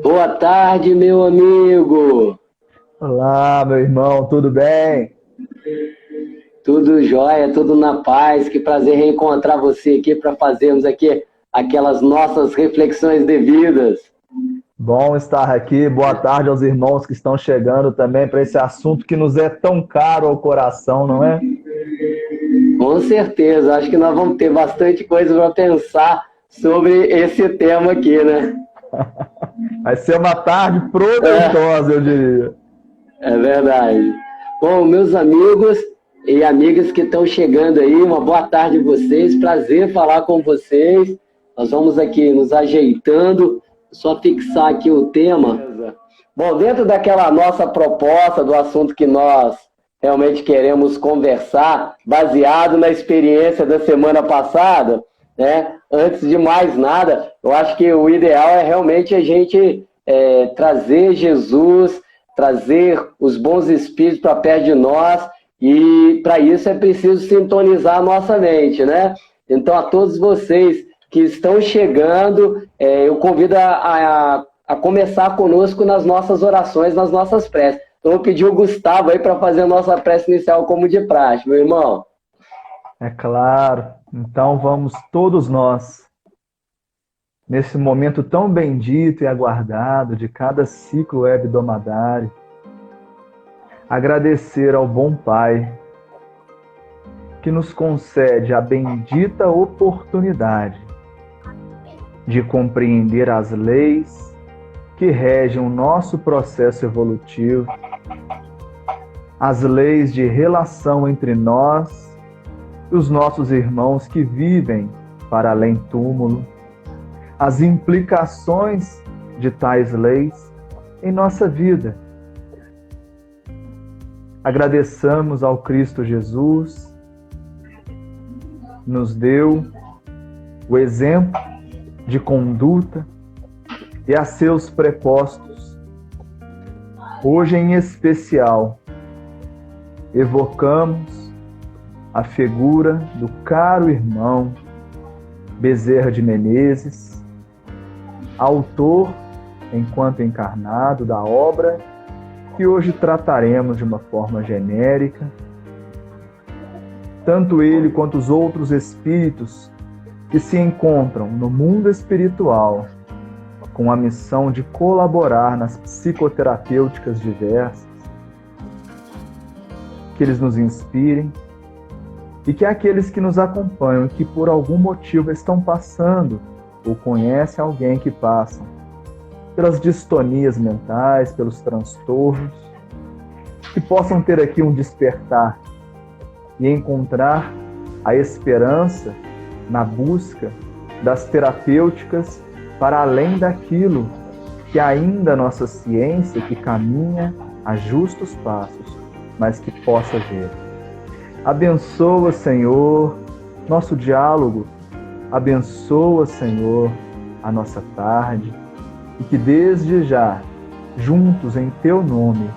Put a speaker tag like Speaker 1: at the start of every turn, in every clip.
Speaker 1: Boa tarde, meu amigo.
Speaker 2: Olá, meu irmão, tudo bem?
Speaker 1: Tudo jóia, tudo na paz. Que prazer reencontrar você aqui para fazermos aqui aquelas nossas reflexões devidas.
Speaker 2: Bom estar aqui. Boa tarde aos irmãos que estão chegando também para esse assunto que nos é tão caro ao coração, não é?
Speaker 1: Com certeza, acho que nós vamos ter bastante coisa para pensar sobre esse tema aqui, né?
Speaker 2: Vai ser uma tarde
Speaker 1: É,
Speaker 2: proveitosa, eu diria.
Speaker 1: é verdade. Bom, meus amigos e amigas que estão chegando aí, uma boa tarde a vocês. Prazer falar com vocês. Nós vamos aqui nos ajeitando, só fixar aqui o tema. Bom, dentro daquela nossa proposta do assunto que nós realmente queremos conversar, baseado na experiência da semana passada, né? Antes de mais nada, eu acho que o ideal é realmente a gente trazer Jesus, trazer os bons espíritos para perto de nós, e para isso é preciso sintonizar a nossa mente, né? Então, a todos vocês que estão chegando, eu convido a começar conosco nas nossas orações, nas nossas preces. Então, eu pedi o Gustavo aí para fazer a nossa prece inicial como de praxe, meu irmão.
Speaker 2: É claro. Então vamos todos nós, nesse momento tão bendito e aguardado de cada ciclo Web Domadari, agradecer ao bom Pai que nos concede a bendita oportunidade de compreender as leis que regem o nosso processo evolutivo, as leis de relação entre nós e os nossos irmãos que vivem para além túmulo, as implicações de tais leis em nossa vida. Agradeçamos ao Cristo Jesus, nos deu o exemplo de conduta e a seus prepostos. Hoje, em especial, evocamos a figura do caro irmão Bezerra de Menezes, autor, enquanto encarnado, da obra que hoje trataremos de uma forma genérica. Tanto ele quanto os outros espíritos que se encontram no mundo espiritual com a missão de colaborar nas psicoterapêuticas diversas, que eles nos inspirem e que aqueles que nos acompanham, que por algum motivo estão passando ou conhecem alguém que passa pelas distonias mentais, pelos transtornos, que possam ter aqui um despertar e encontrar a esperança na busca das terapêuticas para além daquilo que ainda a nossa ciência, que caminha a justos passos, mas que possa ver. Abençoa, Senhor, nosso diálogo. Abençoa, Senhor, a nossa tarde. E que desde já, juntos em Teu nome,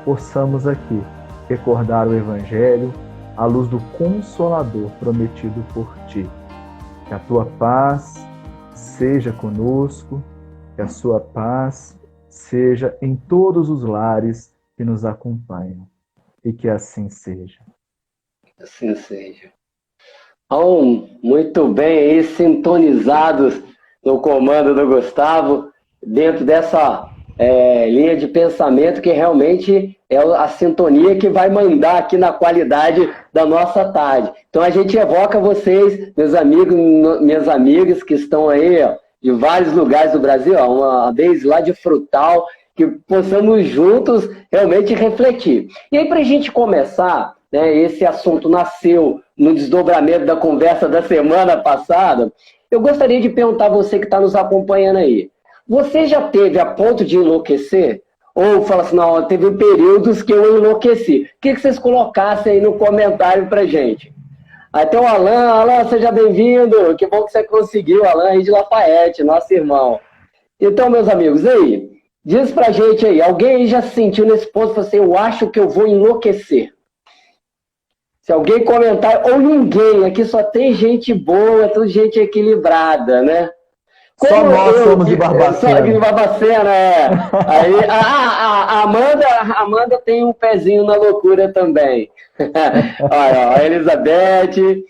Speaker 2: possamos aqui recordar o Evangelho à luz do Consolador prometido por Ti. Que a Tua paz seja conosco, que a Sua paz seja em todos os lares que nos acompanham. E que assim seja.
Speaker 1: Assim seja. Então, muito bem aí, sintonizados no comando do Gustavo, dentro dessa linha de pensamento que realmente é a sintonia que vai mandar aqui na qualidade da nossa tarde. Então a gente evoca vocês, meus amigos, minhas amigas que estão aí, ó, de vários lugares do Brasil, ó, uma vez lá de Frutal, que possamos juntos realmente refletir. E aí, para a gente começar, né, esse assunto nasceu no desdobramento da conversa da semana passada, eu gostaria de perguntar a você que está nos acompanhando aí, você já teve a ponto de enlouquecer? Ou fala assim, não, teve períodos que eu enlouqueci. O que vocês colocassem aí no comentário pra gente? Até o Alan, seja bem-vindo. Que bom que você conseguiu, Alan aí de Lafayette, nosso irmão. Então, meus amigos, aí, diz pra gente aí, alguém aí já se sentiu nesse ponto, falou assim, eu acho que eu vou enlouquecer. Se alguém comentar, ou ninguém, aqui só tem gente boa, tudo gente equilibrada, né?
Speaker 2: Só nós somos de
Speaker 1: Só de
Speaker 2: Barbacena.
Speaker 1: Barbacena, é. Aí, a Amanda tem um pezinho na loucura também. Olha, a Elizabeth.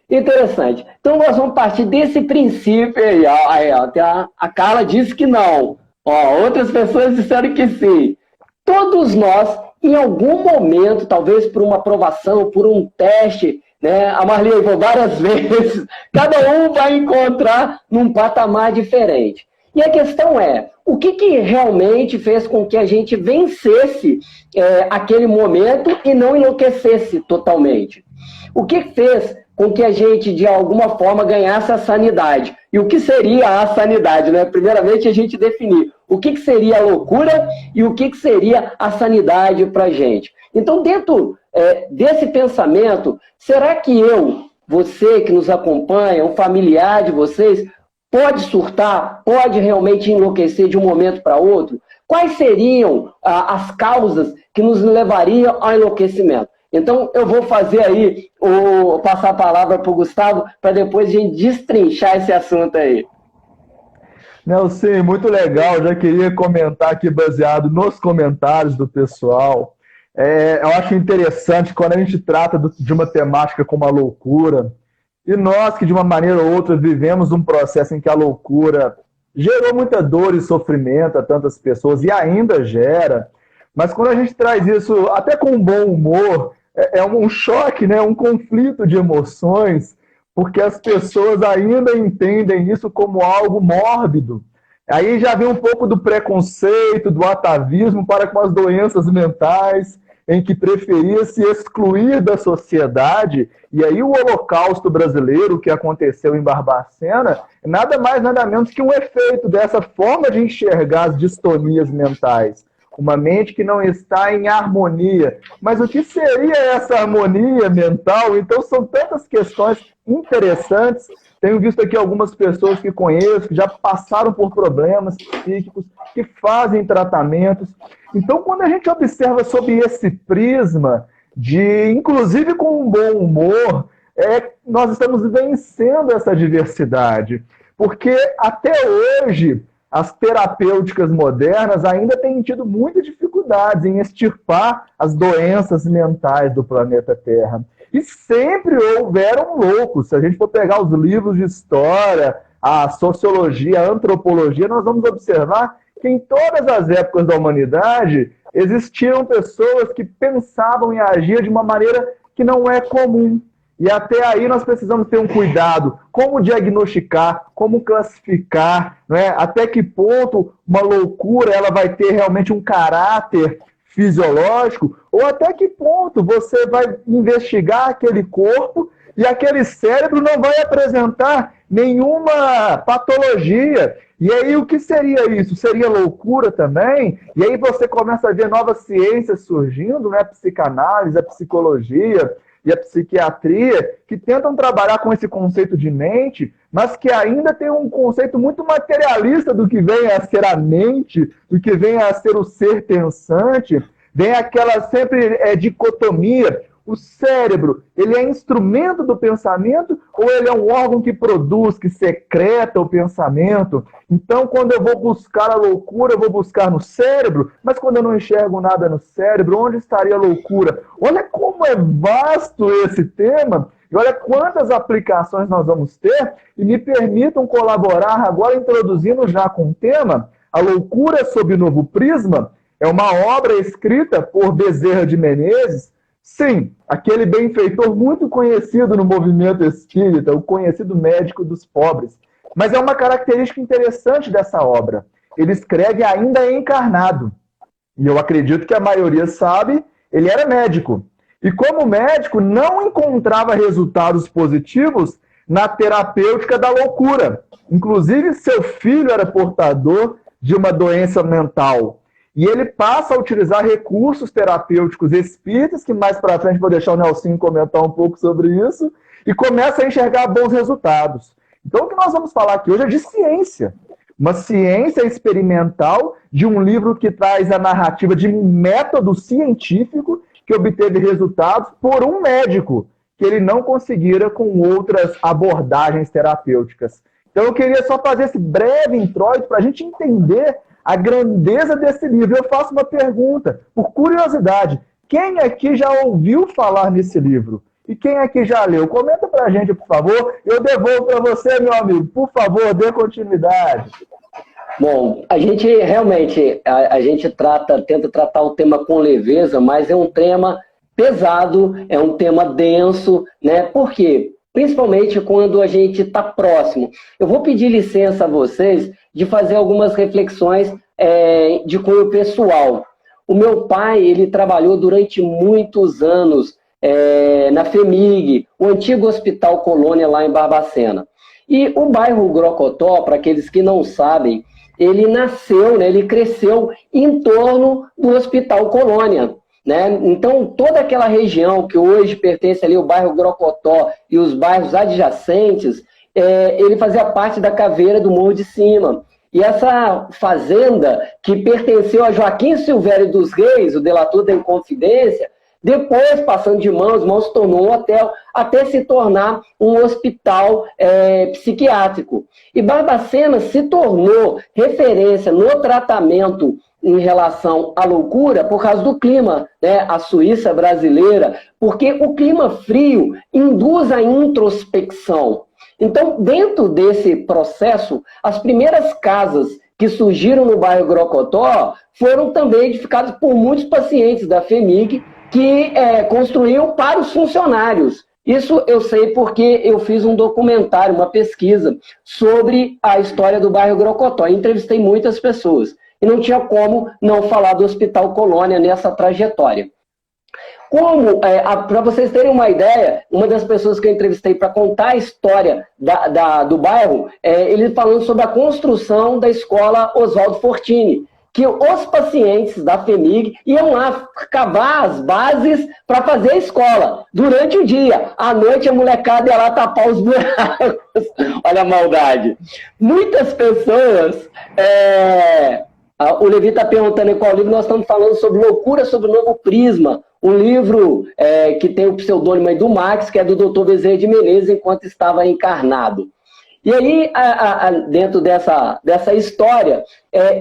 Speaker 1: Interessante. Então, nós vamos partir desse princípio aí. A Carla disse que não. Ó, outras pessoas disseram que sim. Todos nós, em algum momento, talvez por uma aprovação, por um teste, né? A Marli falou várias vezes, cada um vai encontrar num patamar diferente. E a questão é, o que realmente fez com que a gente vencesse aquele momento e não enlouquecesse totalmente? O que fez com que a gente, de alguma forma, ganhasse a sanidade? E o que seria a sanidade, né? Primeiramente, a gente definir o que seria a loucura e o que seria a sanidade para a gente. Então, dentro desse pensamento, será que você que nos acompanha, um familiar de vocês, pode surtar, pode realmente enlouquecer de um momento para outro? Quais seriam as causas que nos levariam ao enlouquecimento? Então, eu vou fazer aí, passar a palavra para o Gustavo, para depois a gente destrinchar esse assunto aí.
Speaker 2: Nelson, muito legal. Já queria comentar aqui, baseado nos comentários do pessoal. Eu acho interessante quando a gente trata de uma temática como a loucura, e nós que de uma maneira ou outra vivemos um processo em que a loucura gerou muita dor e sofrimento a tantas pessoas, e ainda gera, mas quando a gente traz isso até com um bom humor, é um choque, né? Um conflito de emoções, porque as pessoas ainda entendem isso como algo mórbido. Aí já vem um pouco do preconceito, do atavismo para com as doenças mentais, em que preferia se excluir da sociedade. E aí o Holocausto brasileiro, que aconteceu em Barbacena, nada mais, nada menos que um efeito dessa forma de enxergar as distonias mentais. Uma mente que não está em harmonia. Mas o que seria essa harmonia mental? Então são tantas questões interessantes. Tenho visto aqui algumas pessoas que conheço, que já passaram por problemas psíquicos, que fazem tratamentos. Então, quando a gente observa sob esse prisma, inclusive com um bom humor, nós estamos vencendo essa diversidade. Porque até hoje, as terapêuticas modernas ainda têm tido muitas dificuldades em extirpar as doenças mentais do planeta Terra. E sempre houveram loucos. Se a gente for pegar os livros de história, a sociologia, a antropologia, nós vamos observar que em todas as épocas da humanidade existiam pessoas que pensavam e agiam de uma maneira que não é comum. E até aí nós precisamos ter um cuidado. Como diagnosticar, como classificar, não é? Até que ponto uma loucura ela vai ter realmente um caráter fisiológico, ou até que ponto você vai investigar aquele corpo e aquele cérebro não vai apresentar nenhuma patologia. E aí o que seria isso? Seria loucura também? E aí você começa a ver novas ciências surgindo, né? A psicanálise, a psicologia e a psiquiatria, que tentam trabalhar com esse conceito de mente, mas que ainda tem um conceito muito materialista do que vem a ser a mente, do que vem a ser o ser pensante. Vem aquela sempre dicotomia. O cérebro, ele é instrumento do pensamento ou ele é um órgão que produz, que secreta o pensamento? Então, quando eu vou buscar a loucura, eu vou buscar no cérebro, mas quando eu não enxergo nada no cérebro, onde estaria a loucura? Olha como é vasto esse tema e olha quantas aplicações nós vamos ter, e me permitam colaborar agora introduzindo já com o tema A Loucura sob Novo Prisma. É uma obra escrita por Bezerra de Menezes. Sim, aquele benfeitor muito conhecido no movimento espírita, o conhecido médico dos pobres. Mas é uma característica interessante dessa obra. Ele escreve ainda encarnado. E eu acredito que a maioria sabe, ele era médico. E como médico, não encontrava resultados positivos na terapêutica da loucura. Inclusive, seu filho era portador de uma doença mental. E ele passa a utilizar recursos terapêuticos espíritas, que mais para frente vou deixar o Nelson comentar um pouco sobre isso, e começa a enxergar bons resultados. Então o que nós vamos falar aqui hoje é de ciência. Uma ciência experimental de um livro que traz a narrativa de um método científico que obteve resultados por um médico, que ele não conseguira com outras abordagens terapêuticas. Então eu queria só fazer esse breve introito para a gente entender a grandeza desse livro. Eu faço uma pergunta, por curiosidade. Quem aqui já ouviu falar nesse livro? E quem aqui já leu? Comenta para a gente, por favor. Eu devolvo para você, meu amigo. Por favor, dê continuidade.
Speaker 1: Bom, a gente realmente, a gente tenta tratar o tema com leveza, mas é um tema pesado, é um tema denso, né? Por quê? Principalmente quando a gente está próximo. Eu vou pedir licença a vocês de fazer algumas reflexões de cunho pessoal. O meu pai, ele trabalhou durante muitos anos na FEMIG, o antigo Hospital Colônia lá em Barbacena. E o bairro Grocotó, para aqueles que não sabem, ele nasceu, né, ele cresceu em torno do Hospital Colônia, né? Então, toda aquela região que hoje pertence ali ao bairro Grocotó e os bairros adjacentes, ele fazia parte da caveira do Morro de Cima. E essa fazenda, que pertenceu a Joaquim Silvério dos Reis, o delator da Inconfidência, depois, passando de mãos, se tornou um hotel, até se tornar um hospital psiquiátrico. E Barbacena se tornou referência no tratamento em relação à loucura por causa do clima, né? A Suíça brasileira, porque o clima frio induz a introspecção. Então, dentro desse processo, as primeiras casas que surgiram no bairro Grocotó foram também edificadas por muitos pacientes da FEMIG, que construíam para os funcionários. Isso eu sei porque eu fiz um documentário, uma pesquisa sobre a história do bairro Grocotó. Entrevistei muitas pessoas e não tinha como não falar do Hospital Colônia nessa trajetória. Para vocês terem uma ideia, uma das pessoas que eu entrevistei para contar a história do bairro, ele falando sobre a construção da escola Oswaldo Fortini, que os pacientes da FEMIG iam lá cavar as bases para fazer a escola durante o dia. À noite a molecada ia lá tapar os buracos. Olha a maldade. Muitas pessoas... O Levi está perguntando em qual livro nós estamos falando sobre Loucura sobre o Novo Prisma, um livro que tem o pseudônimo aí do Max, que é do Dr. Bezerra de Menezes, enquanto estava encarnado. E aí, dentro dessa história,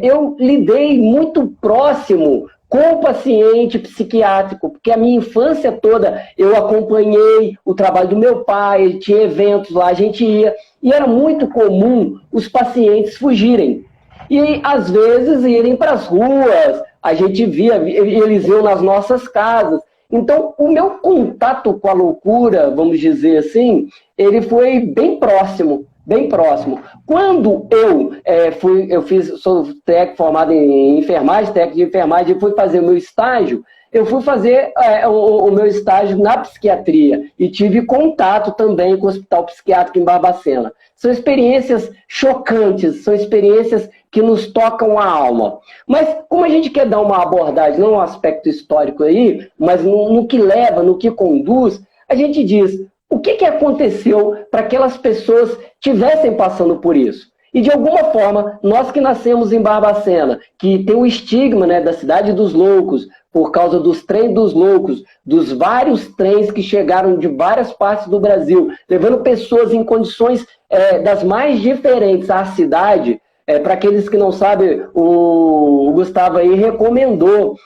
Speaker 1: eu lidei muito próximo com o paciente psiquiátrico, porque a minha infância toda eu acompanhei o trabalho do meu pai, tinha eventos lá, a gente ia, e era muito comum os pacientes fugirem. E, às vezes, irem para as ruas, a gente via, eles iam nas nossas casas. Então, o meu contato com a loucura, vamos dizer assim, ele foi bem próximo. Bem próximo. Quando sou técnico formado em enfermagem, técnico de enfermagem, e fui fazer o meu estágio, eu fui fazer o meu estágio na psiquiatria e tive contato também com o Hospital Psiquiátrico em Barbacena. São experiências chocantes, são experiências que nos tocam a alma. Mas como a gente quer dar uma abordagem, não um aspecto histórico aí, mas no que leva, no que conduz, a gente diz... O que aconteceu para aquelas pessoas estivessem passando por isso? E, de alguma forma, nós que nascemos em Barbacena, que tem o estigma, né, da cidade dos loucos, por causa dos trens dos loucos, dos vários trens que chegaram de várias partes do Brasil, levando pessoas em condições das mais diferentes à cidade. Para aqueles que não sabem, o Gustavo aí recomendou,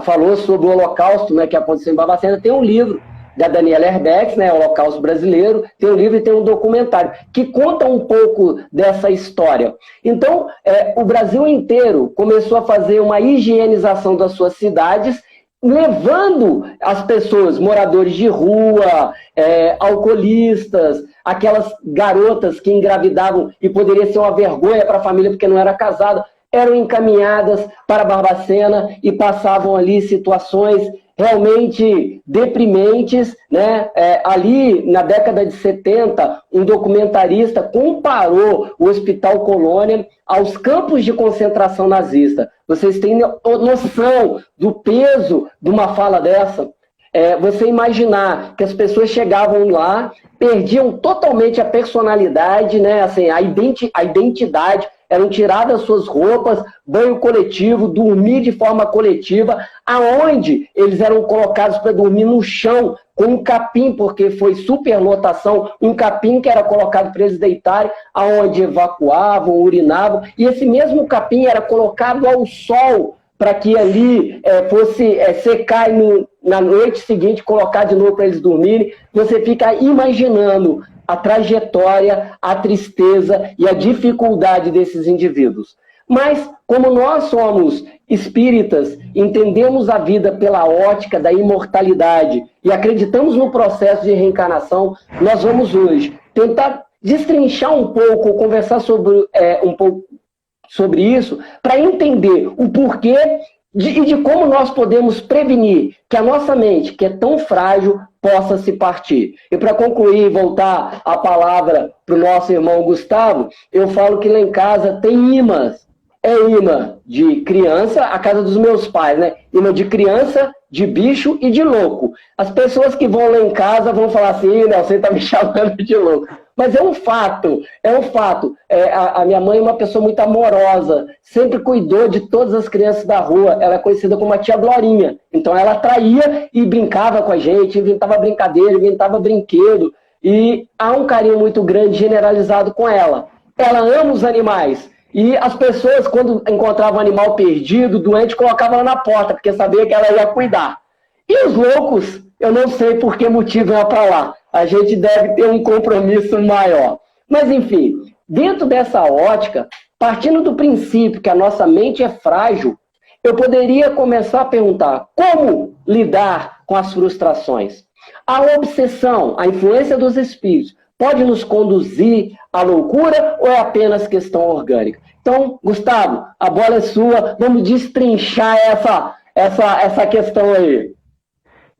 Speaker 1: falou sobre o Holocausto, né, que aconteceu em Barbacena. Tem um livro da Daniela Herbex, né, Holocausto Brasileiro, tem um livro e tem um documentário, que conta um pouco dessa história. Então, o Brasil inteiro começou a fazer uma higienização das suas cidades, levando as pessoas, moradores de rua, alcoolistas, aquelas garotas que engravidavam e poderia ser uma vergonha para a família porque não era casada, eram encaminhadas para Barbacena e passavam ali situações realmente deprimentes, né? Ali, na década de 70, um documentarista comparou o Hospital Colônia aos campos de concentração nazista. Vocês têm noção do peso de uma fala dessa? Você imaginar que as pessoas chegavam lá, perdiam totalmente a personalidade, né? Assim, a identidade, eram tiradas suas roupas, banho coletivo, dormir de forma coletiva, aonde eles eram colocados para dormir no chão, com um capim, porque foi superlotação, um capim que era colocado para eles deitarem, aonde evacuavam, urinavam, e esse mesmo capim era colocado ao sol, para que ali fosse secar e na noite seguinte colocar de novo para eles dormirem. Você fica imaginando a trajetória, a tristeza e a dificuldade desses indivíduos. Mas, como nós somos espíritas, entendemos a vida pela ótica da imortalidade e acreditamos no processo de reencarnação, nós vamos hoje tentar destrinchar um pouco, conversar sobre, um pouco sobre isso, para entender o porquê e de como nós podemos prevenir que a nossa mente, que é tão frágil, possa se partir. E para concluir, voltar a palavra para o nosso irmão Gustavo, eu falo que lá em casa tem imãs. É imã de criança, a casa dos meus pais, né? Imã de criança, de bicho e de louco. As pessoas que vão lá em casa vão falar assim, não, você está me chamando de louco. Mas é um fato, é um fato. A minha mãe é uma pessoa muito amorosa, sempre cuidou de todas as crianças da rua. Ela é conhecida como a tia Glorinha. Então ela atraía e brincava com a gente, inventava brincadeira, inventava brinquedo. E há um carinho muito grande, generalizado com ela. Ela ama os animais. E as pessoas, quando encontravam um animal perdido, doente, colocavam ela na porta, porque sabia que ela ia cuidar. E os loucos, eu não sei por que motivo iam para lá. A gente deve ter um compromisso maior. Mas, enfim, dentro dessa ótica, partindo do princípio que a nossa mente é frágil, eu poderia começar a perguntar como lidar com as frustrações. A obsessão, a influência dos espíritos, pode nos conduzir à loucura ou é apenas questão orgânica? Então, Gustavo, a bola é sua, vamos destrinchar essa questão aí.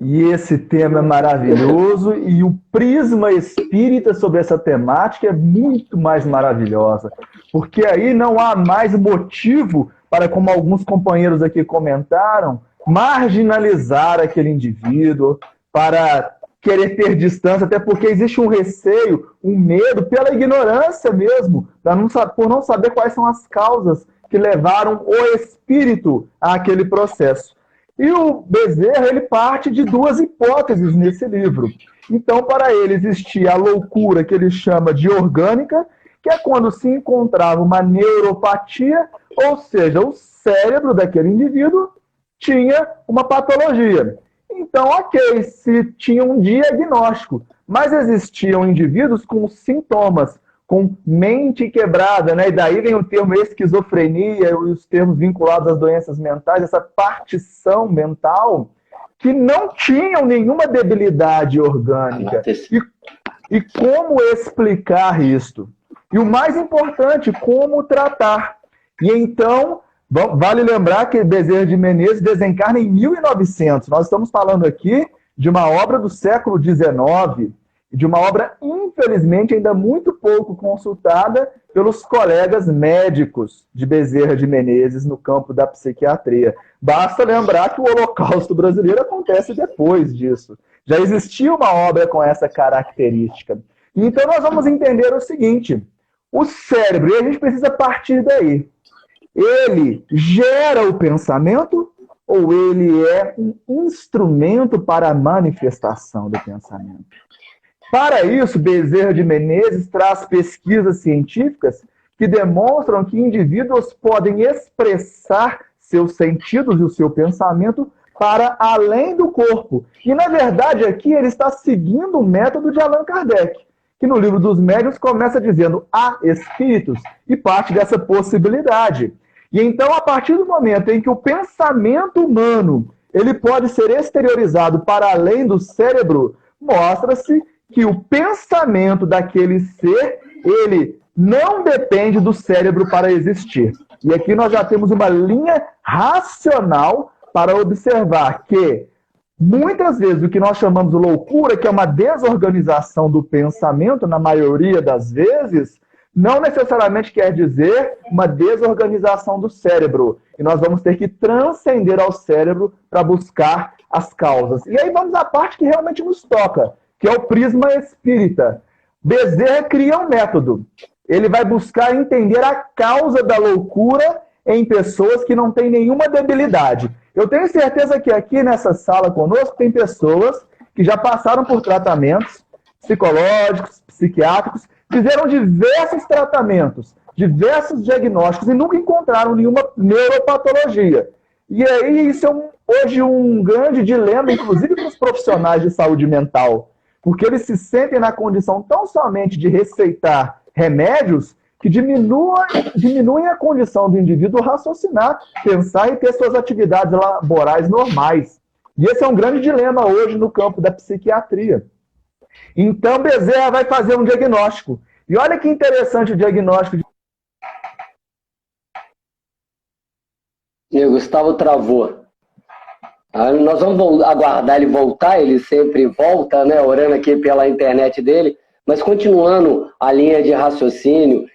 Speaker 2: E esse tema é maravilhoso e o prisma espírita sobre essa temática é muito mais maravilhosa, porque aí não há mais motivo para, como alguns companheiros aqui comentaram, marginalizar aquele indivíduo, para querer ter distância, até porque existe um receio, um medo, pela ignorância mesmo, por não saber quais são as causas que levaram o espírito àquele processo. E o Bezerra, ele parte de duas hipóteses nesse livro. Então, para ele existia a loucura que ele chama de orgânica, que é quando se encontrava uma neuropatia, ou seja, o cérebro daquele indivíduo tinha uma patologia. Então, ok, se tinha um diagnóstico, mas existiam indivíduos com sintomas, com mente quebrada, né? E daí vem o termo esquizofrenia e os termos vinculados às doenças mentais, essa partição mental, que não tinham nenhuma debilidade orgânica. E como explicar isto? E o mais importante, como tratar? E então, vale lembrar que Bezerra de Menezes desencarna em 1900. Nós estamos falando aqui de uma obra do século XIX, de uma obra, infelizmente, ainda muito pouco consultada pelos colegas médicos de Bezerra de Menezes no campo da psiquiatria. Basta lembrar que o Holocausto brasileiro acontece depois disso. Já existia uma obra com essa característica. Então nós vamos entender o seguinte: o cérebro, e a gente precisa partir daí, ele gera o pensamento ou ele é um instrumento para a manifestação do pensamento? Para isso, Bezerra de Menezes traz pesquisas científicas que demonstram que indivíduos podem expressar seus sentidos e o seu pensamento para além do corpo. E, na verdade, aqui ele está seguindo o método de Allan Kardec, que no Livro dos Médiuns começa dizendo há espíritos, e parte dessa possibilidade. E então, a partir do momento em que o pensamento humano ele pode ser exteriorizado para além do cérebro, mostra-se que o pensamento daquele ser, ele não depende do cérebro para existir. E aqui nós já temos uma linha racional para observar que, muitas vezes, o que nós chamamos de loucura, que é uma desorganização do pensamento, na maioria das vezes, não necessariamente quer dizer uma desorganização do cérebro. E nós vamos ter que transcender ao cérebro para buscar as causas. E aí vamos à parte que realmente nos toca, que é o prisma espírita. Bezerra cria um método. Ele vai buscar entender a causa da loucura em pessoas que não têm nenhuma debilidade. Eu tenho certeza que aqui nessa sala conosco tem pessoas que já passaram por tratamentos psicológicos, psiquiátricos, fizeram diversos tratamentos, diversos diagnósticos e nunca encontraram nenhuma neuropatologia. E aí isso é hoje um grande dilema, inclusive para os profissionais de saúde mental, porque eles se sentem na condição tão somente de receitar remédios que diminuem a condição do indivíduo raciocinar, pensar e ter suas atividades laborais normais. E esse é um grande dilema hoje no campo da psiquiatria. Então, Bezerra vai fazer um diagnóstico. E olha que interessante o diagnóstico.
Speaker 1: E o Gustavo travou. Nós vamos aguardar ele voltar, ele sempre volta, né, orando aqui pela internet dele, mas continuando a linha de raciocínio,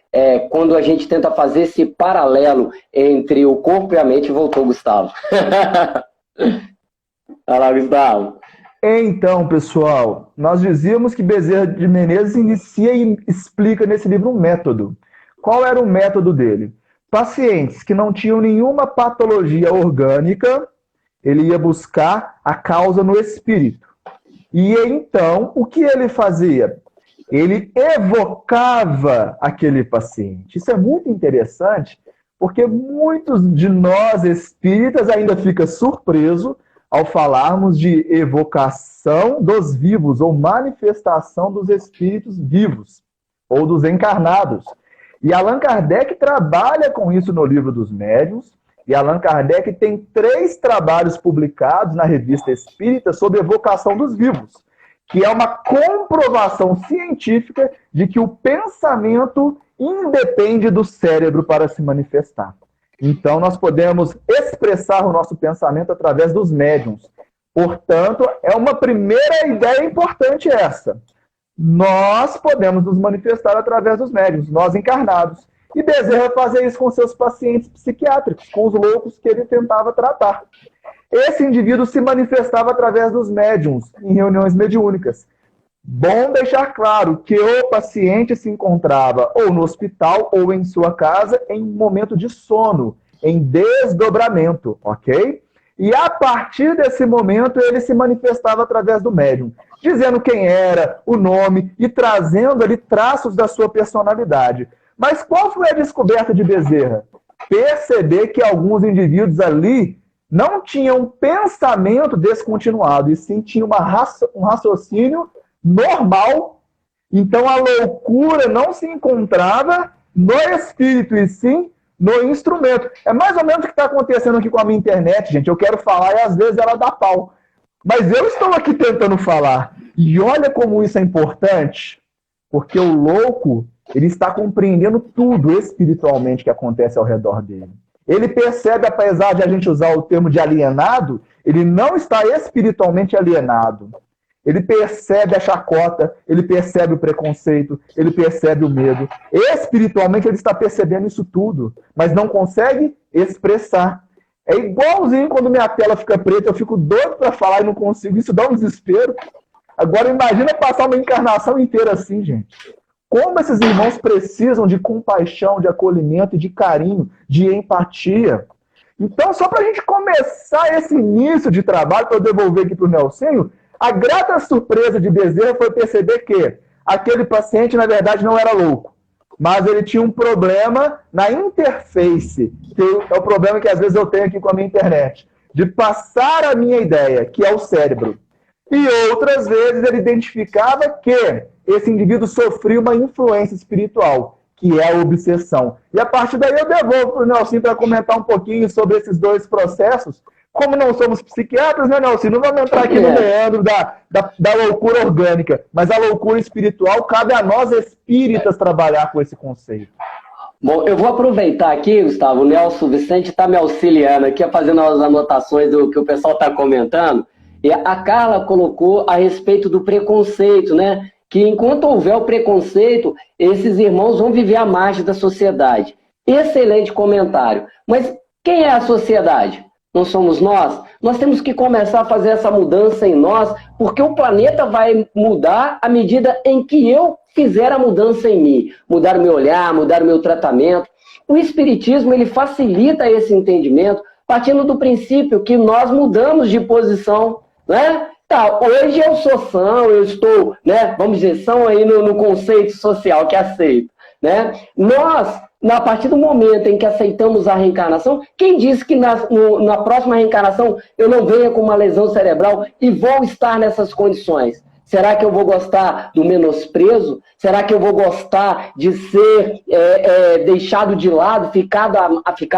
Speaker 1: quando a gente tenta fazer esse paralelo entre o corpo e a mente, voltou o Gustavo. Olha lá, Gustavo.
Speaker 2: Então, pessoal, nós dizíamos que Bezerra de Menezes inicia e explica nesse livro um método. Qual era o método dele? Pacientes que não tinham nenhuma patologia orgânica, ele ia buscar a causa no espírito. E então, o que ele fazia? Ele evocava aquele paciente. Isso é muito interessante, porque muitos de nós espíritas ainda ficam surpresos ao falarmos de evocação dos vivos, ou manifestação dos espíritos vivos, ou dos encarnados. E Allan Kardec trabalha com isso no Livro dos Médiuns, e Allan Kardec tem 3 trabalhos publicados na Revista Espírita sobre evocação dos vivos, que é uma comprovação científica de que o pensamento independe do cérebro para se manifestar. Então, nós podemos expressar o nosso pensamento através dos médiuns. Portanto, é uma primeira ideia importante essa. Nós podemos nos manifestar através dos médiuns, nós encarnados. E Bezerra fazia isso com seus pacientes psiquiátricos, com os loucos que ele tentava tratar. Esse indivíduo se manifestava através dos médiuns, em reuniões mediúnicas. Bom deixar claro que o paciente se encontrava ou no hospital ou em sua casa em momento de sono, em desdobramento, ok? E a partir desse momento ele se manifestava através do médium, dizendo quem era, o nome e trazendo ali traços da sua personalidade. Mas qual foi a descoberta de Bezerra? Perceber que alguns indivíduos ali não tinham pensamento descontinuado, e sim tinham um raciocínio normal. Então a loucura não se encontrava no espírito, e sim no instrumento. É mais ou menos o que está acontecendo aqui com a minha internet, gente. Eu quero falar e às vezes ela dá pau. Mas eu estou aqui tentando falar. E olha como isso é importante, porque o louco, ele está compreendendo tudo espiritualmente que acontece ao redor dele. Ele percebe, apesar de a gente usar o termo de alienado, ele não está espiritualmente alienado. Ele percebe a chacota, ele percebe o preconceito, ele percebe o medo. Espiritualmente ele está percebendo isso tudo, mas não consegue expressar. É igualzinho quando minha tela fica preta, eu fico doido para falar e não consigo. Isso dá um desespero. Agora imagina passar uma encarnação inteira assim, gente. Como esses irmãos precisam de compaixão, de acolhimento, de carinho, de empatia. Então, só para a gente começar esse início de trabalho, para eu devolver aqui para o Nelsinho, a grata surpresa de Bezerra foi perceber que aquele paciente, na verdade, não era louco, mas ele tinha um problema na interface, que é o problema que às vezes eu tenho aqui com a minha internet, de passar a minha ideia, que é o cérebro. E outras vezes ele identificava que esse indivíduo sofria uma influência espiritual, que é a obsessão. E a partir daí eu devolvo para o Nelson para comentar um pouquinho sobre esses 2 processos. Como não somos psiquiatras, né, Nelson? Não vamos entrar aqui no meandro da loucura orgânica, mas a loucura espiritual cabe a nós espíritas trabalhar com esse conceito.
Speaker 1: Bom, eu vou aproveitar aqui, Gustavo, o Nelson Vicente está me auxiliando aqui, fazendo as anotações do que o pessoal está comentando. E a Carla colocou a respeito do preconceito, né? Que enquanto houver o preconceito, esses irmãos vão viver à margem da sociedade. Excelente comentário. Mas quem é a sociedade? não somos nós? Nós temos que começar a fazer essa mudança em nós, porque o planeta vai mudar à medida em que eu fizer a mudança em mim. Mudar o meu olhar, mudar o meu tratamento. O Espiritismo, ele facilita esse entendimento, partindo do princípio que nós mudamos de posição, né? Tá, hoje eu sou são, eu estou, né, vamos dizer, são aí no conceito social que aceito, né? Nós, a partir do momento em que aceitamos a reencarnação, quem disse que na próxima reencarnação eu não venha com uma lesão cerebral e vou estar nessas condições? Será que eu vou gostar do menosprezo? Será que eu vou gostar de ser deixado de lado, ficar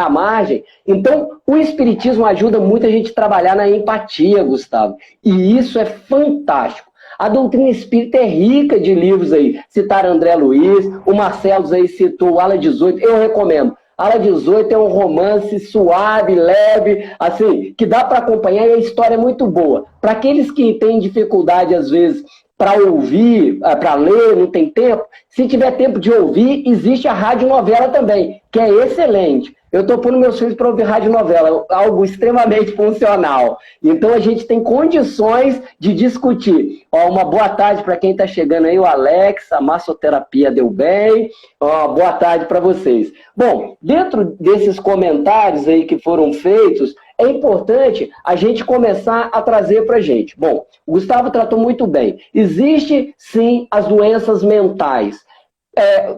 Speaker 1: à margem? Então, o Espiritismo ajuda muito a gente a trabalhar na empatia, Gustavo. E isso é fantástico. A doutrina espírita é rica de livros aí. Citaram André Luiz, o Marcelo aí citou o Ala 18, eu recomendo. Ala 18 é um romance suave, leve, assim, que dá para acompanhar e a história é muito boa. Para aqueles que têm dificuldade, às vezes, para ouvir, para ler, não tem tempo, se tiver tempo de ouvir, existe a radionovela também, que é excelente. Eu estou pondo meus filhos para ouvir radionovela, algo extremamente funcional. Então a gente tem condições de discutir. Uma boa tarde para quem está chegando aí, o Alex, a massoterapia deu bem. Boa tarde para vocês. Bom, dentro desses comentários aí que foram feitos, é importante a gente começar a trazer para a gente. Bom, o Gustavo tratou muito bem. Existe, sim, as doenças mentais.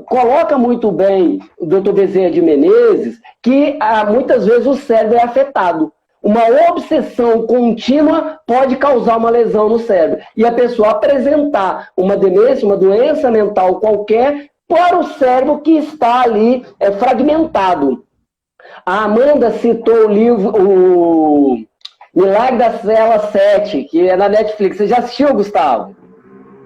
Speaker 1: Coloca muito bem o Dr. Bezerra de Menezes que muitas vezes o cérebro é afetado. Uma obsessão contínua pode causar uma lesão no cérebro. E a pessoa apresentar uma demência, uma doença mental qualquer, para o cérebro que está ali fragmentado. A Amanda citou o livro, o Milagre da Cela 7, que é na Netflix. Você já assistiu, Gustavo?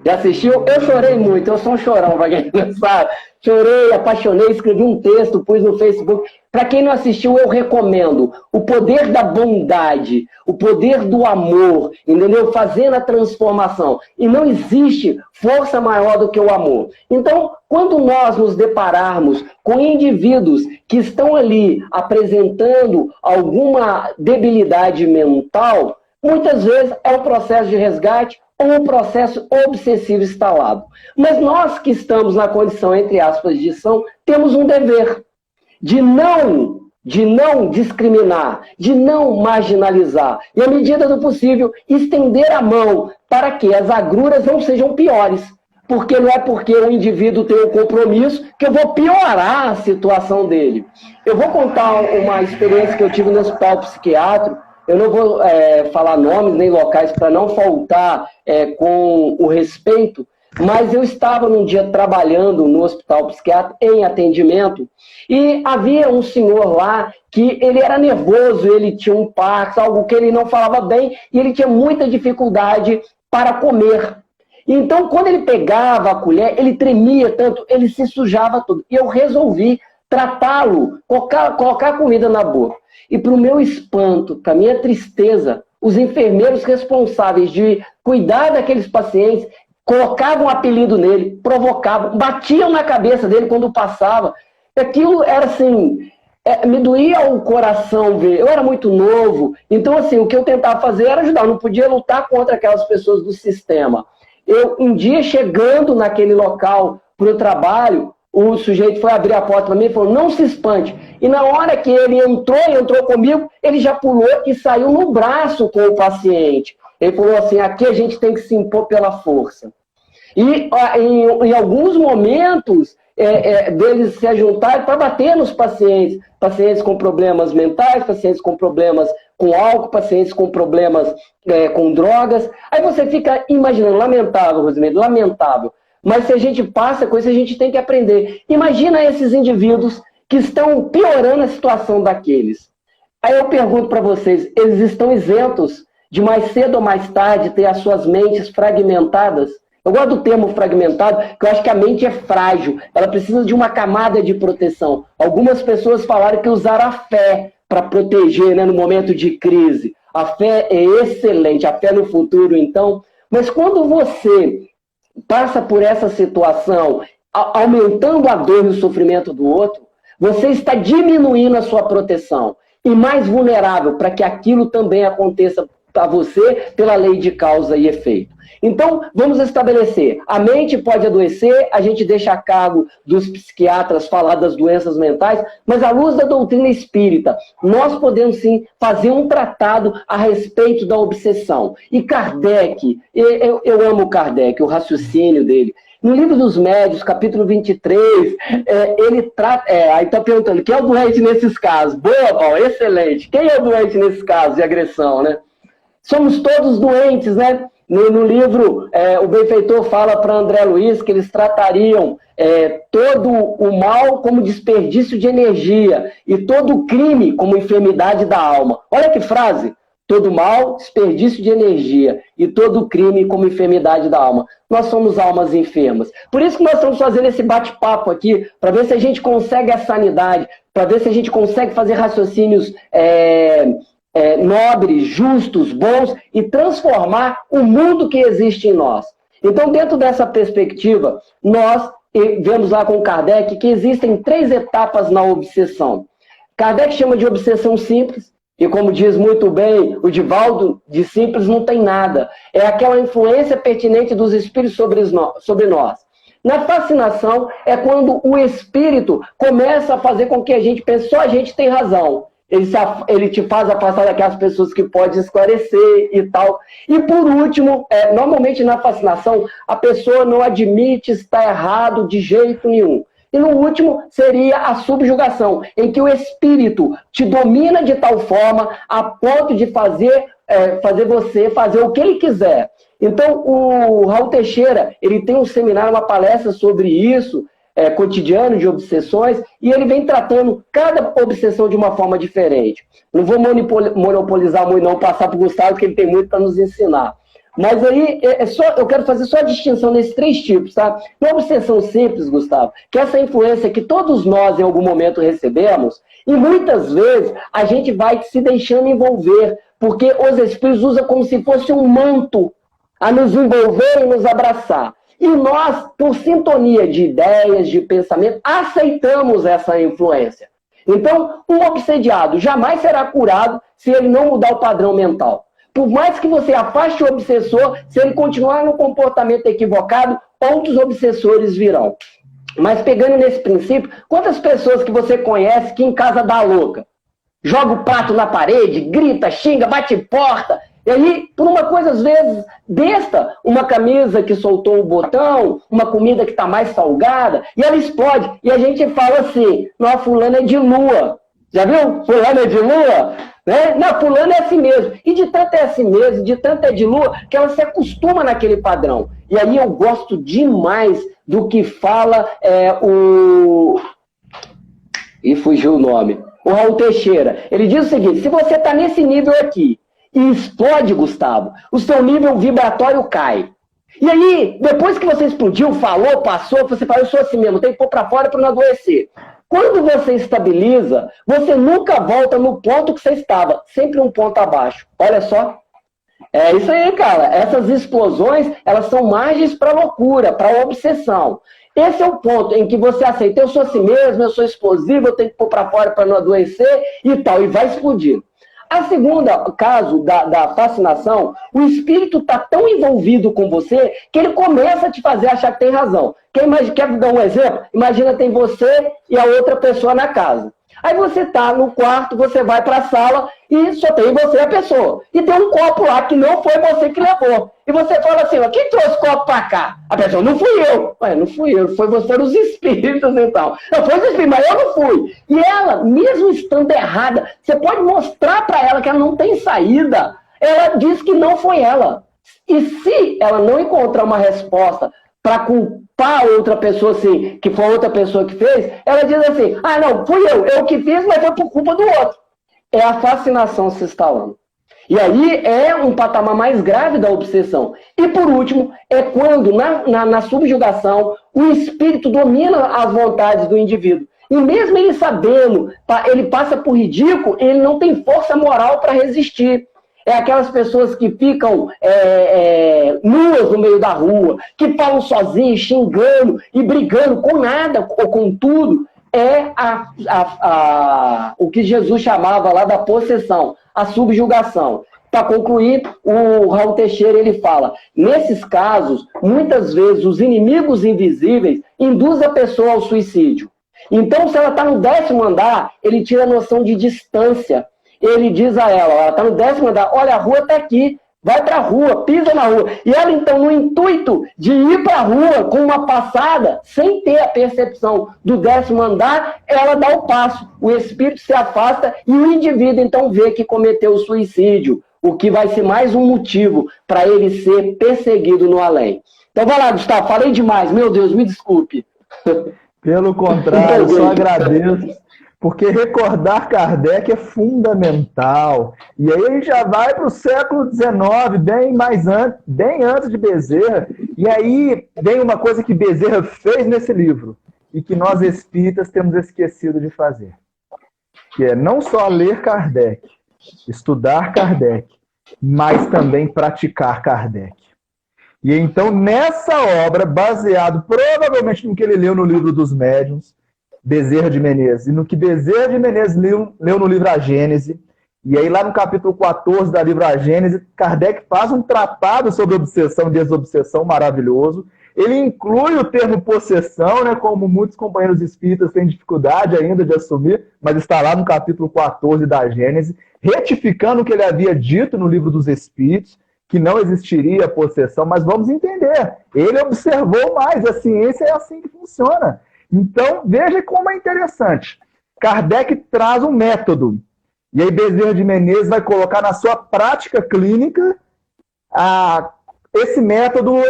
Speaker 1: Já assistiu? Eu chorei muito, eu sou um chorão, pra quem não sabe. Chorei, apaixonei, escrevi um texto, pus no Facebook. Para quem não assistiu, eu recomendo. O poder da bondade, o poder do amor, entendeu? Fazendo a transformação. E não existe força maior do que o amor. Então, quando nós nos depararmos com indivíduos que estão ali apresentando alguma debilidade mental, muitas vezes é um processo de resgate ou um processo obsessivo instalado. Mas nós que estamos na condição, entre aspas, de são, temos um dever de não discriminar, de não marginalizar. E, à medida do possível, estender a mão para que as agruras não sejam piores. Porque não é porque o indivíduo tem um compromisso que eu vou piorar a situação dele. Eu vou contar uma experiência que eu tive no hospital psiquiátrico. Eu não vou falar nomes nem locais para não faltar com o respeito, mas eu estava num dia trabalhando no hospital psiquiátrico em atendimento e havia um senhor lá que ele era nervoso, ele tinha um Parkinson, algo que ele não falava bem e ele tinha muita dificuldade para comer. Então, quando ele pegava a colher, ele tremia tanto, ele se sujava tudo. E eu resolvi tratá-lo, colocar a comida na boca. E para o meu espanto, para a minha tristeza, os enfermeiros responsáveis de cuidar daqueles pacientes colocavam um apelido nele, provocavam, batiam na cabeça dele quando passava. Aquilo era assim, me doía o coração ver. Eu era muito novo, então assim, o que eu tentava fazer era ajudar, eu não podia lutar contra aquelas pessoas do sistema. Um dia chegando naquele local para o trabalho, o sujeito foi abrir a porta para mim e falou, não se espante. E na hora que ele entrou comigo, ele já pulou e saiu no braço com o paciente. Ele falou assim, aqui a gente tem que se impor pela força. E em alguns momentos, deles se ajuntarem para bater nos pacientes. Pacientes com problemas mentais, pacientes com problemas com álcool, pacientes com problemas com drogas. Aí você fica imaginando, lamentável, Rosimeire, lamentável. Mas se a gente passa com isso, a gente tem que aprender. Imagina esses indivíduos que estão piorando a situação daqueles. Aí eu pergunto para vocês, eles estão isentos de mais cedo ou mais tarde ter as suas mentes fragmentadas? Eu gosto do termo fragmentado, porque eu acho que a mente é frágil, ela precisa de uma camada de proteção. Algumas pessoas falaram que usaram a fé para proteger, né, no momento de crise. A fé é excelente, a fé no futuro, então. Mas quando você passa por essa situação, aumentando a dor e o sofrimento do outro, você está diminuindo a sua proteção. e mais vulnerável para que aquilo também aconteça para você pela lei de causa e efeito. Então, vamos estabelecer, a mente pode adoecer, a gente deixa a cargo dos psiquiatras falar das doenças mentais, mas à luz da doutrina espírita, nós podemos sim fazer um tratado a respeito da obsessão. E Kardec, eu amo Kardec, o raciocínio dele. No Livro dos Médiuns, capítulo 23, ele trata... aí está perguntando, quem é o doente nesses casos? Boa, excelente. Quem é o doente nesses casos de agressão, né? Somos todos doentes, né? No livro, o benfeitor fala para André Luiz que eles tratariam todo o mal como desperdício de energia e todo o crime como enfermidade da alma. Olha que frase! Todo mal, desperdício de energia e todo crime como enfermidade da alma. Nós somos almas enfermas. Por isso que nós estamos fazendo esse bate-papo aqui, para ver se a gente consegue a sanidade, para ver se a gente consegue fazer raciocínios nobres, justos, bons e transformar o mundo que existe em nós. Então, dentro dessa perspectiva, nós vemos lá com Kardec que existem 3 etapas na obsessão. Kardec chama de obsessão simples, e como diz muito bem o Divaldo, de simples não tem nada. É aquela influência pertinente dos espíritos sobre nós. Na fascinação é quando o espírito começa a fazer com que a gente pense, só a gente tem razão. Ele te faz afastar daquelas pessoas que podem esclarecer e tal. E por último, normalmente na fascinação, a pessoa não admite estar errado de jeito nenhum. E no último seria a subjugação, em que o espírito te domina de tal forma a ponto de fazer você fazer o que ele quiser. Então, o Raul Teixeira, ele tem um seminário, uma palestra sobre isso, cotidiano de obsessões, e ele vem tratando cada obsessão de uma forma diferente. Não vou monopolizar muito, não, passar para o Gustavo, porque ele tem muito para nos ensinar. Mas aí, eu quero fazer só a distinção nesses 3 tipos, tá? Uma obsessão simples, Gustavo, que é essa influência que todos nós em algum momento recebemos, e muitas vezes a gente vai se deixando envolver, porque os espíritos usam como se fosse um manto a nos envolver e nos abraçar. E nós, por sintonia de ideias, de pensamento, aceitamos essa influência. Então, um obsediado jamais será curado se ele não mudar o padrão mental. Por mais que você afaste o obsessor, se ele continuar no comportamento equivocado, outros obsessores virão. Mas pegando nesse princípio, quantas pessoas que você conhece que em casa dá louca? Joga o prato na parede, grita, xinga, bate porta. E aí, por uma coisa às vezes besta, uma camisa que soltou um botão, uma comida que está mais salgada, e ela explode. E a gente fala assim, não, fulano é de lua. Já viu? Fulano é de lua? Né? Não, fulano é assim mesmo. E de tanto é assim mesmo, de tanto é de lua, que ela se acostuma naquele padrão. E aí eu gosto demais do que fala E fugiu o nome. O Raul Teixeira. Ele diz o seguinte, se você está nesse nível aqui, e explode, Gustavo, o seu nível vibratório cai. E aí, depois que você explodiu, falou, passou, você fala, eu sou assim mesmo, tem que pôr para fora para não adoecer. Quando você estabiliza, você nunca volta no ponto que você estava, sempre um ponto abaixo. Olha só. É isso aí, cara. Essas explosões, elas são margens para loucura, para obsessão. Esse é o ponto em que você aceita, eu sou assim mesmo, eu sou explosivo, eu tenho que pôr para fora para não adoecer e tal, e vai explodir. A segunda caso da fascinação, o espírito está tão envolvido com você que ele começa a te fazer achar que tem razão. Quer dar um exemplo? Imagina tem você e a outra pessoa na casa. Aí você está no quarto, você vai para a sala e só tem você e a pessoa. E tem um copo lá que não foi você que levou. E você fala assim, ó, quem trouxe copo para cá? A pessoa, não fui eu. Ué, não fui eu, foram os espíritos então. Não, foi os espíritos, mas eu não fui. E ela, mesmo estando errada, você pode mostrar para ela que ela não tem saída. Ela diz que não foi ela. E se ela não encontrar uma resposta para culpar outra pessoa assim, que foi outra pessoa que fez, ela diz assim, ah não, fui eu que fiz, mas foi por culpa do outro. É a fascinação se instalando. E aí é um patamar mais grave da obsessão. E por último, é quando na subjugação o espírito domina as vontades do indivíduo. E mesmo ele sabendo, ele passa por ridículo, ele não tem força moral para resistir. É aquelas pessoas que ficam nuas no meio da rua, que falam sozinhos, xingando e brigando com nada ou com tudo. é o que Jesus chamava lá da possessão, a subjugação. Para concluir, o Raul Teixeira ele fala, nesses casos, muitas vezes os inimigos invisíveis induzem a pessoa ao suicídio. Então, se ela está no 10º andar, ele tira a noção de distância. Ele diz a ela está no 10º andar, olha, a rua está aqui, vai para a rua, pisa na rua. E ela, então, no intuito de ir para a rua com uma passada, sem ter a percepção do 10º andar, ela dá o passo. O espírito se afasta e o indivíduo, então, vê que cometeu o suicídio, o que vai ser mais um motivo para ele ser perseguido no além. Então, vai lá, Gustavo, falei demais, meu Deus, me desculpe.
Speaker 2: Pelo contrário, só agradeço, porque recordar Kardec é fundamental. E aí a gente já vai para o século XIX, bem antes de Bezerra, e aí vem uma coisa que Bezerra fez nesse livro, e que nós espíritas temos esquecido de fazer, que é não só ler Kardec, estudar Kardec, mas também praticar Kardec. E então, nessa obra, baseado provavelmente no que ele leu no livro dos Médiuns, Bezerra de Menezes, e no que Bezerra de Menezes leu no livro A Gênese, e aí lá no capítulo 14 da livro A Gênese, Kardec faz um tratado sobre obsessão e desobsessão maravilhoso. Ele inclui o termo possessão, né, como muitos companheiros espíritas têm dificuldade ainda de assumir, mas está lá no capítulo 14 da Gênese, retificando o que ele havia dito no livro dos Espíritos, que não existiria possessão, mas vamos entender, ele observou mais, a ciência é assim que funciona. Então, veja como é interessante. Kardec traz um método, e aí Bezerra de Menezes vai colocar na sua prática clínica esse método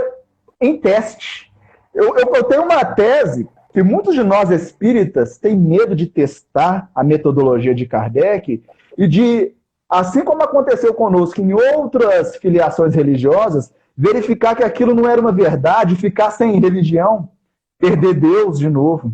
Speaker 2: em teste. Eu tenho uma tese que muitos de nós espíritas têm medo de testar a metodologia de Kardec e de, assim como aconteceu conosco em outras filiações religiosas, verificar que aquilo não era uma verdade, ficar sem religião, perder Deus de novo.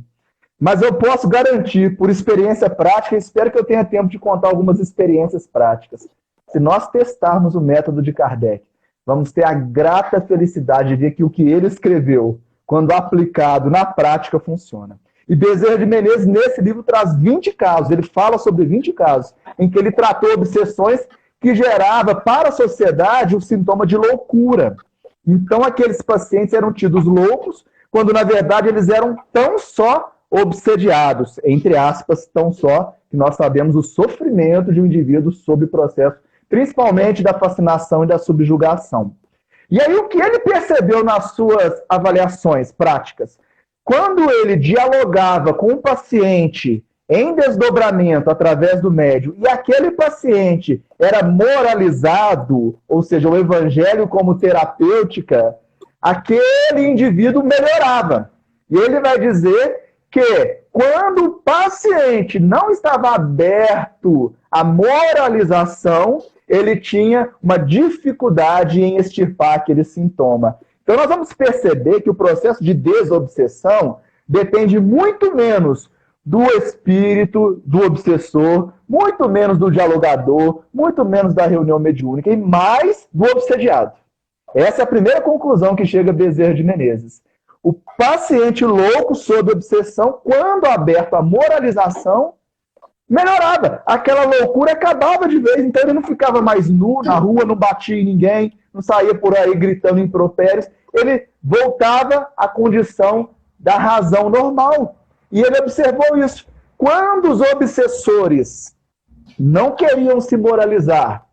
Speaker 2: Mas eu posso garantir, por experiência prática, e espero que eu tenha tempo de contar algumas experiências práticas. Se nós testarmos o método de Kardec, vamos ter a grata felicidade de ver que o que ele escreveu, quando aplicado na prática, funciona. E Bezerra de Menezes, nesse livro, traz 20 casos, ele fala sobre 20 casos, em que ele tratou obsessões que gerava para a sociedade o sintoma de loucura. Então, aqueles pacientes eram tidos loucos, quando, na verdade, eles eram tão só obsediados, entre aspas, tão só, que nós sabemos o sofrimento de um indivíduo sob o processo, principalmente da fascinação e da subjugação. E aí, o que ele percebeu nas suas avaliações práticas? Quando ele dialogava com um paciente em desdobramento através do médium, e aquele paciente era moralizado, ou seja, o evangelho como terapêutica, aquele indivíduo melhorava. E ele vai dizer que quando o paciente não estava aberto à moralização, ele tinha uma dificuldade em extirpar aquele sintoma. Então nós vamos perceber que o processo de desobsessão depende muito menos do espírito, do obsessor, muito menos do dialogador, muito menos da reunião mediúnica e mais do obsediado. Essa é a primeira conclusão que chega a Bezerra de Menezes. O paciente louco sob obsessão, quando aberto à moralização, melhorava. Aquela loucura acabava de vez, então ele não ficava mais nu na rua, não batia em ninguém, não saía por aí gritando impropérios. Ele voltava à condição da razão normal. E ele observou isso. Quando os obsessores não queriam se moralizar,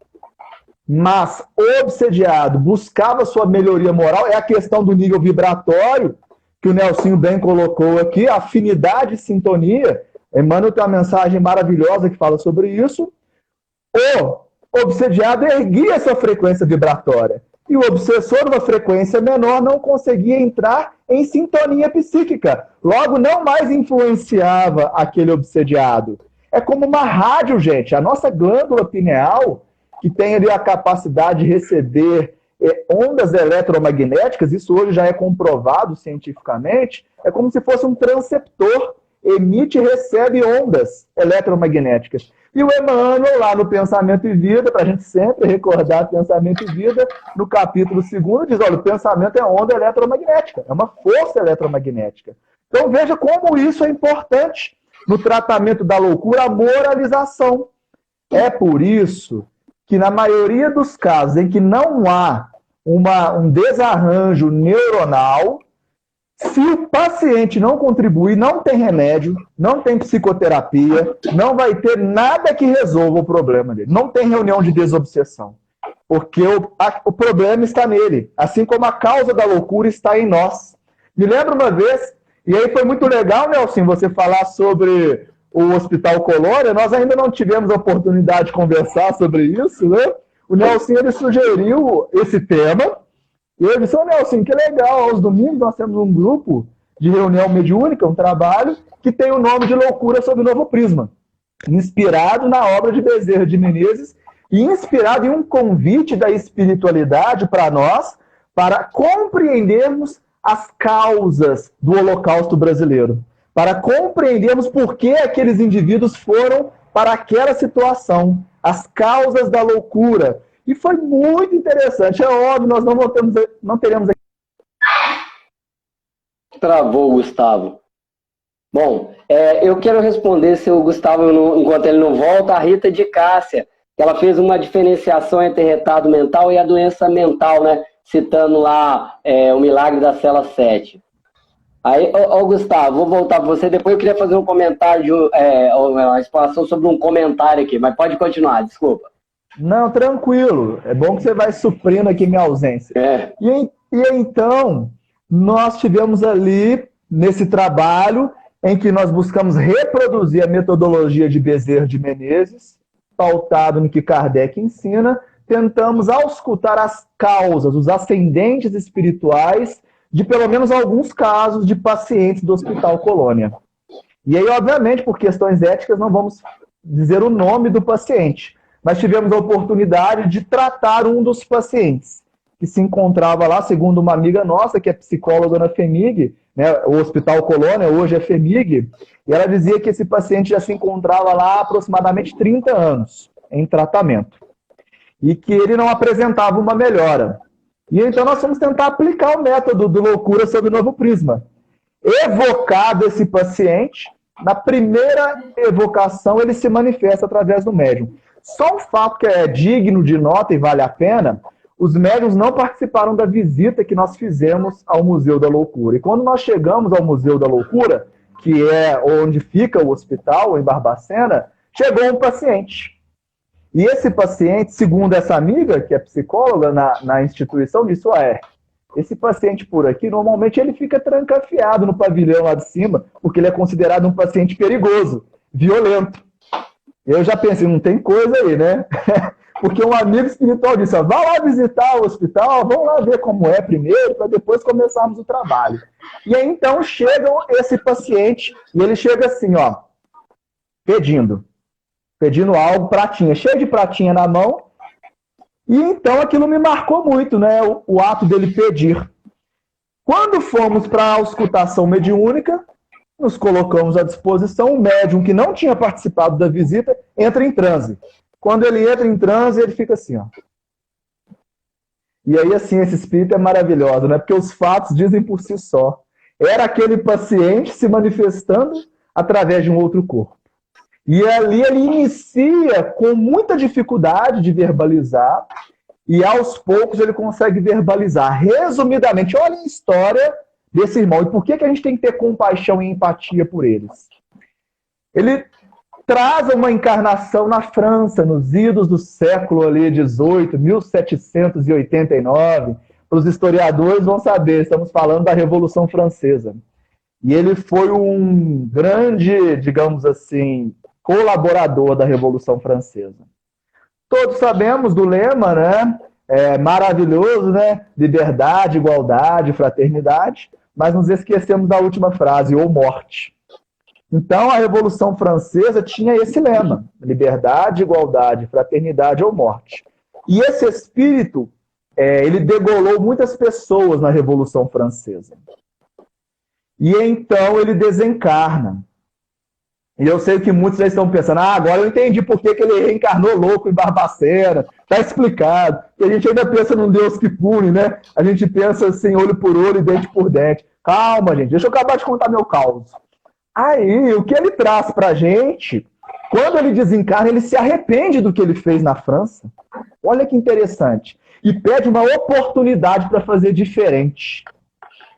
Speaker 2: mas o obsediado buscava sua melhoria moral, é a questão do nível vibratório, que o Nelsinho bem colocou aqui, afinidade e sintonia. Emmanuel tem uma mensagem maravilhosa que fala sobre isso. O obsediado erguia sua frequência vibratória. E o obsessor, numa frequência menor, não conseguia entrar em sintonia psíquica. Logo, não mais influenciava aquele obsediado. É como uma rádio, gente. A nossa glândula pineal, que tem ali a capacidade de receber ondas eletromagnéticas, isso hoje já é comprovado cientificamente, é como se fosse um transceptor, emite e recebe ondas eletromagnéticas. E o Emmanuel, lá no Pensamento e Vida, para a gente sempre recordar Pensamento e Vida, no capítulo 2, diz, olha, o pensamento é onda eletromagnética, é uma força eletromagnética. Então veja como isso é importante. no tratamento da loucura, a moralização. É por isso que, na maioria dos casos em que não há um desarranjo neuronal, se o paciente não contribuir, não tem remédio, não tem psicoterapia, não vai ter nada que resolva o problema dele. Não tem reunião de desobsessão. Porque o problema está nele, assim como a causa da loucura está em nós. Me lembro uma vez, e aí foi muito legal, Nelson, você falar sobre o Hospital Colônia. Nós ainda não tivemos a oportunidade de conversar sobre isso, né? O Nelson, ele sugeriu esse tema, e eu disse, Nelson, que legal, aos domingos nós temos um grupo de reunião mediúnica, um trabalho, que tem o nome de Loucura sob o Novo Prisma, inspirado na obra de Bezerra de Menezes, e inspirado em um convite da espiritualidade para nós, para compreendermos as causas do Holocausto brasileiro, para compreendermos por que aqueles indivíduos foram para aquela situação, as causas da loucura. E foi muito interessante. É óbvio, nós não teremos aqui.
Speaker 1: Travou, Gustavo. Bom, eu quero responder, se o Gustavo, enquanto ele não volta, a Rita de Cássia, que ela fez uma diferenciação entre retardo mental e a doença mental, né? Citando lá o milagre da cela 7. Aí, Gustavo, vou voltar para você, depois eu queria fazer um comentário, uma explanação sobre um comentário aqui, mas pode continuar, desculpa.
Speaker 2: Não, tranquilo, é bom que você vai suprindo aqui minha ausência. E então, nós tivemos ali, nesse trabalho, em que nós buscamos reproduzir a metodologia de Bezerra de Menezes, pautado no que Kardec ensina, tentamos auscultar as causas, os ascendentes espirituais de pelo menos alguns casos de pacientes do Hospital Colônia. E aí, obviamente, por questões éticas, não vamos dizer o nome do paciente, mas tivemos a oportunidade de tratar um dos pacientes, que se encontrava lá, segundo uma amiga nossa, que é psicóloga na FEMIG, né, o Hospital Colônia, hoje é FEMIG, e ela dizia que esse paciente já se encontrava lá há aproximadamente 30 anos, em tratamento, e que ele não apresentava uma melhora. E então nós vamos tentar aplicar o método do Loucura sob o Novo Prisma. Evocado esse paciente, na primeira evocação ele se manifesta através do médium. Só um fato que é digno de nota e vale a pena, os médiuns não participaram da visita que nós fizemos ao Museu da Loucura. E quando nós chegamos ao Museu da Loucura, que é onde fica o hospital, em Barbacena, chegou um paciente. E esse paciente, segundo essa amiga, que é psicóloga na instituição, disse, esse paciente por aqui, normalmente ele fica trancafiado no pavilhão lá de cima, porque ele é considerado um paciente perigoso, violento. Eu já pensei, não tem coisa aí, né? Porque um amigo espiritual disse, vá lá visitar o hospital, vamos lá ver como é primeiro, para depois começarmos o trabalho. E aí, então, chega esse paciente, e ele chega assim, pedindo algo, pratinha, cheio de pratinha na mão, e então aquilo me marcou muito, né, o ato dele pedir. Quando fomos para a auscultação mediúnica, nos colocamos à disposição, o médium que não tinha participado da visita entra em transe. Quando ele entra em transe, ele fica assim, E aí, assim, esse espírito é maravilhoso, né, porque os fatos dizem por si só. Era aquele paciente se manifestando através de um outro corpo. E ali ele inicia com muita dificuldade de verbalizar, e aos poucos ele consegue verbalizar. Resumidamente, olha a história desse irmão. E por que a gente tem que ter compaixão e empatia por eles? Ele traz uma encarnação na França, nos idos do século ali, 18, 1789. Os historiadores vão saber, estamos falando da Revolução Francesa. E ele foi um grande, digamos assim, colaborador da Revolução Francesa. Todos sabemos do lema, né? Maravilhoso, né? Liberdade, igualdade, fraternidade, mas nos esquecemos da última frase, ou morte. Então, a Revolução Francesa tinha esse lema, liberdade, igualdade, fraternidade ou morte. E esse espírito, ele degolou muitas pessoas na Revolução Francesa. E então ele desencarna. E eu sei que muitos já estão pensando, agora eu entendi por que ele reencarnou louco em Barbacena. Está explicado. E a gente ainda pensa num Deus que pune, né? A gente pensa assim, olho por olho e dente por dente. Calma, gente. Deixa eu acabar de contar meu caos. Aí, o que ele traz pra gente, quando ele desencarna, ele se arrepende do que ele fez na França. Olha que interessante. E pede uma oportunidade para fazer diferente.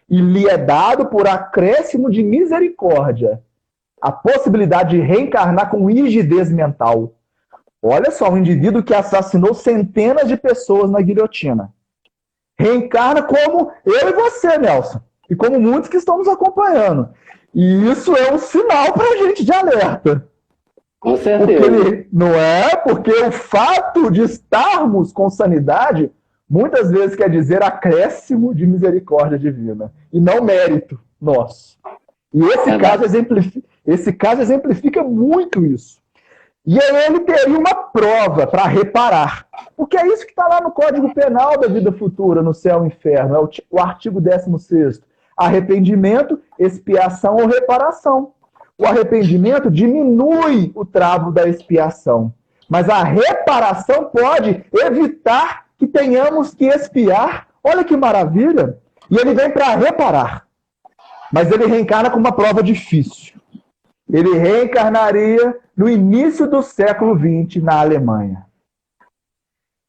Speaker 2: E lhe é dado por acréscimo de misericórdia a possibilidade de reencarnar com rigidez mental. Olha só, um indivíduo que assassinou centenas de pessoas na guilhotina. Reencarna como eu e você, Nelson. E como muitos que estão nos acompanhando. E isso é um sinal para a gente de alerta.
Speaker 1: Com certeza.
Speaker 2: Não é? Porque o fato de estarmos com sanidade muitas vezes quer dizer acréscimo de misericórdia divina. E não mérito nosso. E esse caso exemplifica muito isso. E aí ele teria uma prova para reparar. Porque é isso que está lá no Código Penal da vida futura, no céu e inferno. É o artigo 16º. Arrependimento, expiação ou reparação. O arrependimento diminui o travo da expiação. Mas a reparação pode evitar que tenhamos que expiar. Olha que maravilha! E ele vem para reparar. Mas ele reencarna com uma prova difícil. Ele reencarnaria no início do século XX na Alemanha.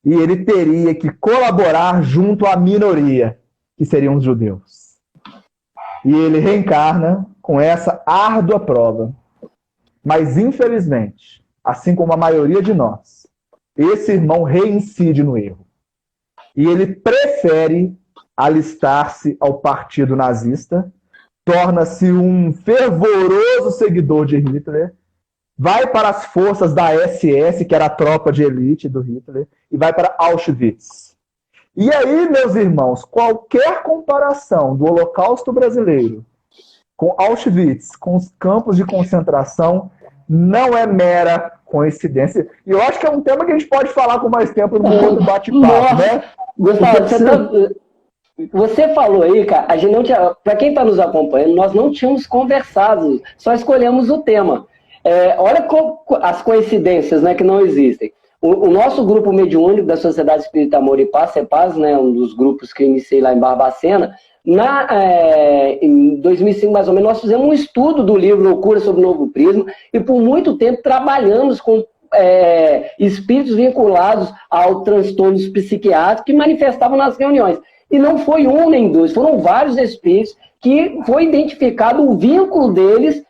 Speaker 2: E ele teria que colaborar junto à minoria, que seriam os judeus. E ele reencarna com essa árdua prova. Mas, infelizmente, assim como a maioria de nós, esse irmão reincide no erro. E ele prefere alistar-se ao partido nazista, torna-se um fervoroso seguidor de Hitler, vai para as forças da SS, que era a tropa de elite do Hitler, e vai para Auschwitz. E aí, meus irmãos, qualquer comparação do Holocausto brasileiro com Auschwitz, com os campos de concentração, não é mera coincidência. E eu acho que é um tema que a gente pode falar com mais tempo no outro bate-papo, né?
Speaker 1: Gustavo, você falou aí, cara, a gente não tinha, para quem está nos acompanhando, nós não tínhamos conversado, só escolhemos o tema. Olha as coincidências, né, que não existem. O nosso grupo mediúnico da Sociedade Espírita Amor e Paz, CEPAZ, né, um dos grupos que eu iniciei lá em Barbacena, em 2005, mais ou menos, nós fizemos um estudo do livro Loucura sob o Novo Prisma e por muito tempo trabalhamos com espíritos vinculados ao transtornos psiquiátricos que manifestavam nas reuniões. E não foi um nem dois, foram vários espíritos que foi identificado o vínculo deles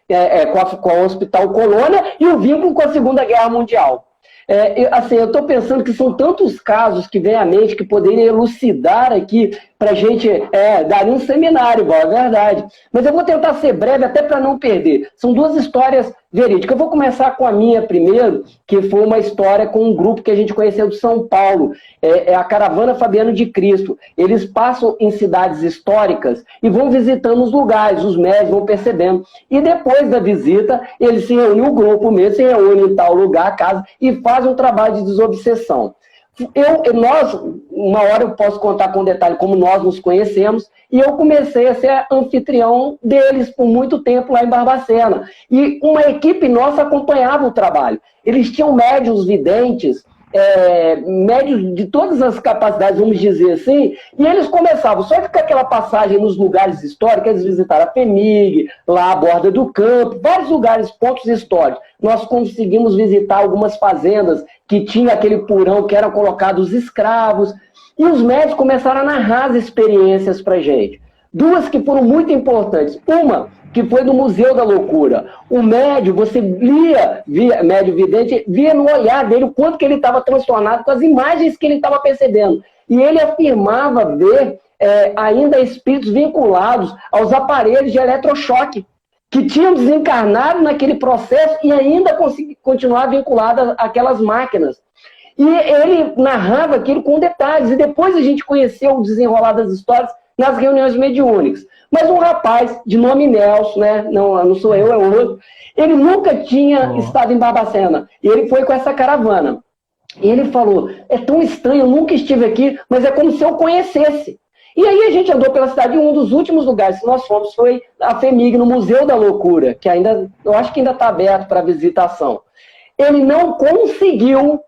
Speaker 1: com o Hospital Colônia e o vínculo com a Segunda Guerra Mundial. Eu estou pensando que são tantos casos que vêm à mente que poderiam elucidar aqui para a gente dar um seminário, é verdade. Mas eu vou tentar ser breve até para não perder. São duas histórias verídicas. Eu vou começar com a minha primeiro, que foi uma história com um grupo que a gente conheceu de São Paulo, a Caravana Fabiano de Cristo. Eles passam em cidades históricas e vão visitando os lugares, os médios vão percebendo. E depois da visita, eles se reúnem, o grupo mesmo se reúne em tal lugar, casa, e fazem um trabalho de desobsessão. Uma hora eu posso contar com detalhe como nós nos conhecemos, e eu comecei a ser anfitrião deles por muito tempo lá em Barbacena. E uma equipe nossa acompanhava o trabalho. Eles tinham médiuns videntes, médios de todas as capacidades, vamos dizer assim, e eles começavam, só que com aquela passagem nos lugares históricos, eles visitaram a FEMIG, lá à borda do campo, vários lugares, pontos históricos. Nós conseguimos visitar algumas fazendas que tinha aquele porão que eram colocados escravos, e os médicos começaram a narrar as experiências pra gente. Duas que foram muito importantes. Uma, que foi do Museu da Loucura. O médio, você médio vidente, via no olhar dele o quanto que ele estava transtornado com as imagens que ele estava percebendo. E ele afirmava ver ainda espíritos vinculados aos aparelhos de eletrochoque, que tinham desencarnado naquele processo e ainda continuar vinculado àquelas máquinas. E ele narrava aquilo com detalhes. E depois a gente conheceu o desenrolar das histórias nas reuniões mediúnicas. Mas um rapaz de nome Nelson, né? Não sou eu, é outro. Ele nunca tinha estado em Barbacena. E ele foi com essa caravana. E ele falou, é tão estranho, eu nunca estive aqui, mas é como se eu conhecesse. E aí a gente andou pela cidade, e um dos últimos lugares que nós fomos foi a FEMIG, no Museu da Loucura, que ainda, eu acho que ainda está aberto para visitação. Ele não conseguiu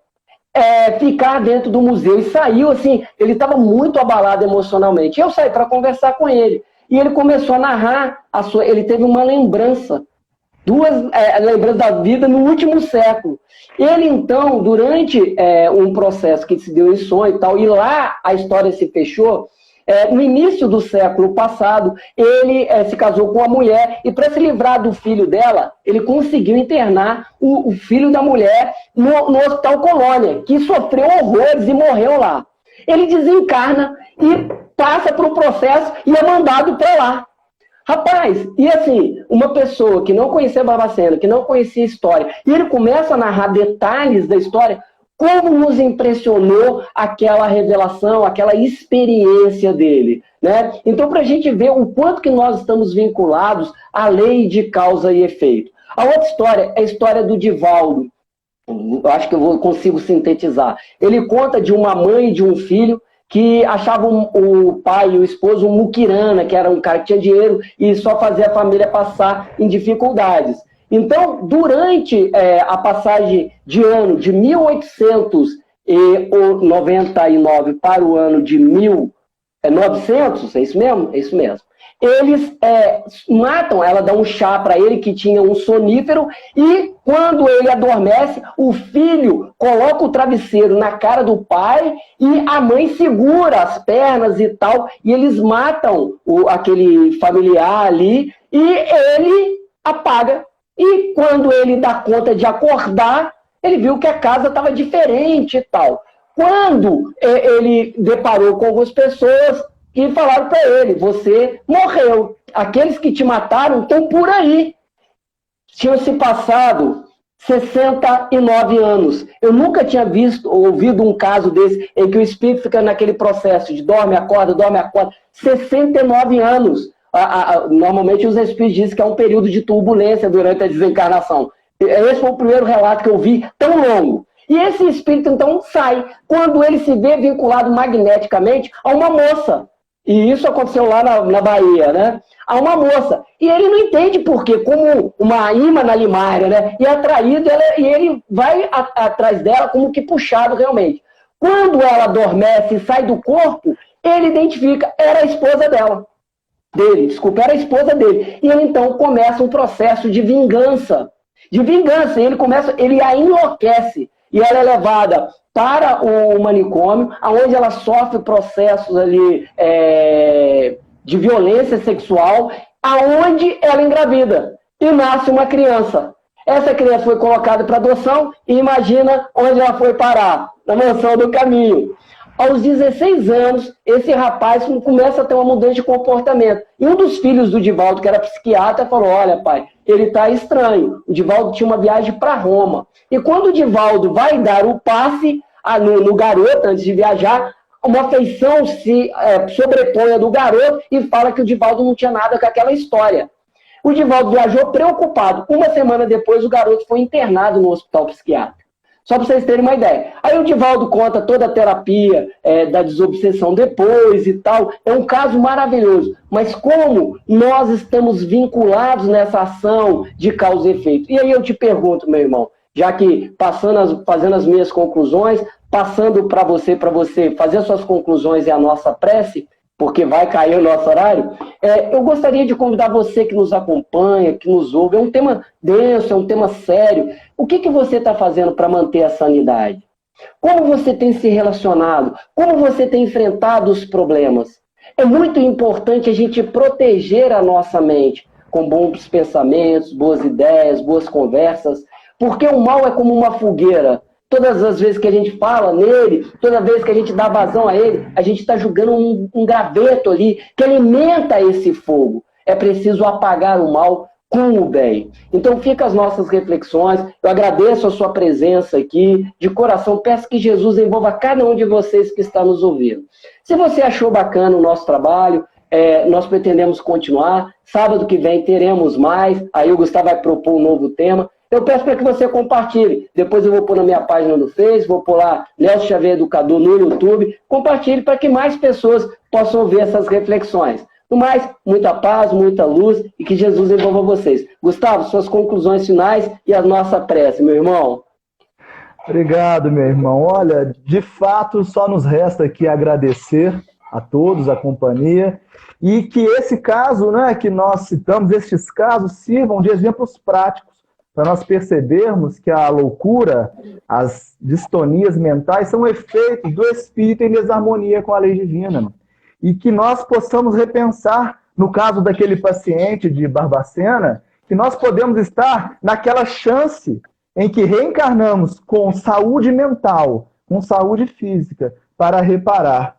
Speaker 1: ficar dentro do museu e saiu assim, ele estava muito abalado emocionalmente. Eu saí para conversar com ele e ele começou a narrar ele teve uma lembrança lembrando da vida no último século. Ele, então, durante um processo que se deu em sonho e tal, e lá a história se fechou, no início do século passado, ele se casou com uma mulher e, para se livrar do filho dela, ele conseguiu internar o filho da mulher no Hospital Colônia, que sofreu horrores e morreu lá. Ele desencarna e passa por um processo e é mandado para lá. Rapaz, e assim, uma pessoa que não conhecia Barbacena, que não conhecia a história, e ele começa a narrar detalhes da história, como nos impressionou aquela revelação, aquela experiência dele, né? Então, para a gente ver o quanto que nós estamos vinculados à lei de causa e efeito. A outra história é a história do Divaldo. Eu acho que eu consigo sintetizar. Ele conta de uma mãe e de um filho que achavam o pai e o esposo um muquirana, que era um cara que tinha dinheiro e só fazia a família passar em dificuldades. Então, durante a passagem de ano de 1899 para o ano de 1900, é isso mesmo? É isso mesmo. Eles matam, ela dá um chá para ele que tinha um sonífero e quando ele adormece, o filho coloca o travesseiro na cara do pai e a mãe segura as pernas e tal, e eles matam aquele familiar ali e ele apaga. E quando ele dá conta de acordar, ele viu que a casa estava diferente e tal. Quando ele deparou com algumas pessoas que falaram para ele, você morreu. Aqueles que te mataram estão por aí. Tinham se passado 69 anos. Eu nunca tinha ouvido um caso desse, em que o espírito fica naquele processo de dorme, acorda, 69 anos. Normalmente os espíritos dizem que é um período de turbulência durante a desencarnação. Esse foi o primeiro relato que eu vi tão longo. E esse espírito, então, sai quando ele se vê vinculado magneticamente a uma moça. E isso aconteceu lá na Bahia, né? A uma moça. E ele não entende por quê, como uma imã na limária, né? E é atraído, e ele vai atrás dela como que puxado realmente. Quando ela adormece e sai do corpo, ele identifica, era a esposa dela. Era a esposa dele. E ele então começa um processo de vingança. E ele a enlouquece. E ela é levada para o manicômio, onde ela sofre processos ali de violência sexual, aonde ela engravida e nasce uma criança. Essa criança foi colocada para adoção e imagina onde ela foi parar, na Mansão do Caminho. Aos 16 anos, esse rapaz começa a ter uma mudança de comportamento. E um dos filhos do Divaldo, que era psiquiatra, falou, olha pai, ele está estranho. O Divaldo tinha uma viagem para Roma. E quando o Divaldo vai dar o passe no garoto, antes de viajar, uma feição se sobrepõe a do garoto e fala que o Divaldo não tinha nada com aquela história. O Divaldo viajou preocupado. Uma semana depois, o garoto foi internado no hospital psiquiátrico. Só para vocês terem uma ideia. Aí o Divaldo conta toda a terapia da desobsessão depois e tal. É um caso maravilhoso. Mas como nós estamos vinculados nessa ação de causa e efeito? E aí eu te pergunto, meu irmão, já que fazendo as minhas conclusões, passando para você fazer as suas conclusões e a nossa prece, porque vai cair o nosso horário, eu gostaria de convidar você que nos acompanha, que nos ouve. É um tema denso, é um tema sério. O que você está fazendo para manter a sanidade? Como você tem se relacionado? Como você tem enfrentado os problemas? É muito importante a gente proteger a nossa mente com bons pensamentos, boas ideias, boas conversas, porque o mal é como uma fogueira. Todas as vezes que a gente fala nele, toda vez que a gente dá vazão a ele, a gente está jogando um graveto ali que alimenta esse fogo. É preciso apagar o mal com o bem. Então fica as nossas reflexões. Eu agradeço a sua presença aqui, de coração. Peço que Jesus envolva cada um de vocês que está nos ouvindo. Se você achou bacana o nosso trabalho, nós pretendemos continuar. Sábado que vem teremos mais. Aí o Gustavo vai propor um novo tema. Eu peço para que você compartilhe. Depois eu vou pôr na minha página no Facebook, vou pôr lá Nelson Xavier Educador no YouTube. Compartilhe para que mais pessoas possam ver essas reflexões. No mais, muita paz, muita luz e que Jesus envolva vocês. Gustavo, suas conclusões finais e a nossa prece, meu irmão.
Speaker 2: Obrigado, meu irmão. Olha, de fato, só nos resta aqui agradecer a todos, a companhia, e que esse caso, né, que nós citamos, estes casos, sirvam de exemplos práticos para nós percebermos que a loucura, as distonias mentais são efeitos do espírito em desarmonia com a lei divina. E que nós possamos repensar, no caso daquele paciente de Barbacena, que nós podemos estar naquela chance em que reencarnamos com saúde mental, com saúde física, para reparar.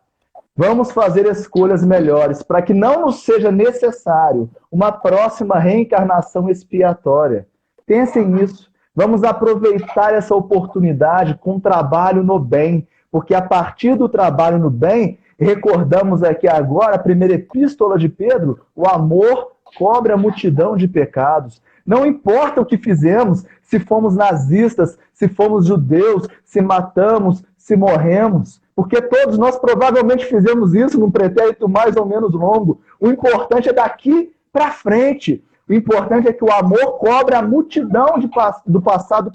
Speaker 2: Vamos fazer escolhas melhores para que não nos seja necessário uma próxima reencarnação expiatória. Pensem nisso. Vamos aproveitar essa oportunidade com trabalho no bem, porque a partir do trabalho no bem, recordamos aqui agora a primeira epístola de Pedro, o amor cobre a multidão de pecados. Não importa o que fizemos, se fomos nazistas, se fomos judeus, se matamos, se morremos, porque todos nós provavelmente fizemos isso num pretérito mais ou menos longo. O importante é daqui para frente. O importante é que o amor cobre a multidão do passado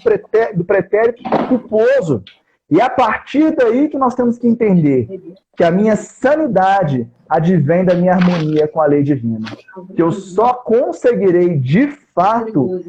Speaker 2: do pretérito culposo. E é a partir daí que nós temos que entender que a minha sanidade advém da minha harmonia com a lei divina. Que eu só conseguirei, de fato,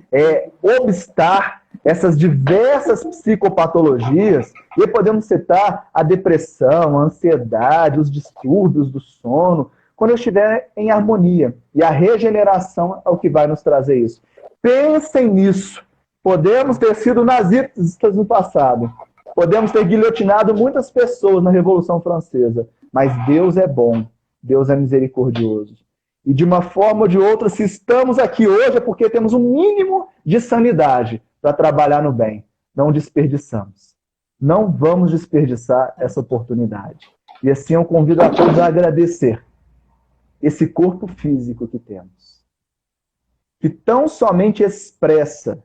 Speaker 2: obstar essas diversas psicopatologias, e podemos citar a depressão, a ansiedade, os distúrbios do sono, quando eu estiver em harmonia. E a regeneração é o que vai nos trazer isso. Pensem nisso. Podemos ter sido nazistas no passado. Podemos ter guilhotinado muitas pessoas na Revolução Francesa. Mas Deus é bom. Deus é misericordioso. E de uma forma ou de outra, se estamos aqui hoje, é porque temos um mínimo de sanidade para trabalhar no bem. Não desperdiçamos. Não vamos desperdiçar essa oportunidade. E assim eu convido a todos a agradecer esse corpo físico que temos, que tão somente expressa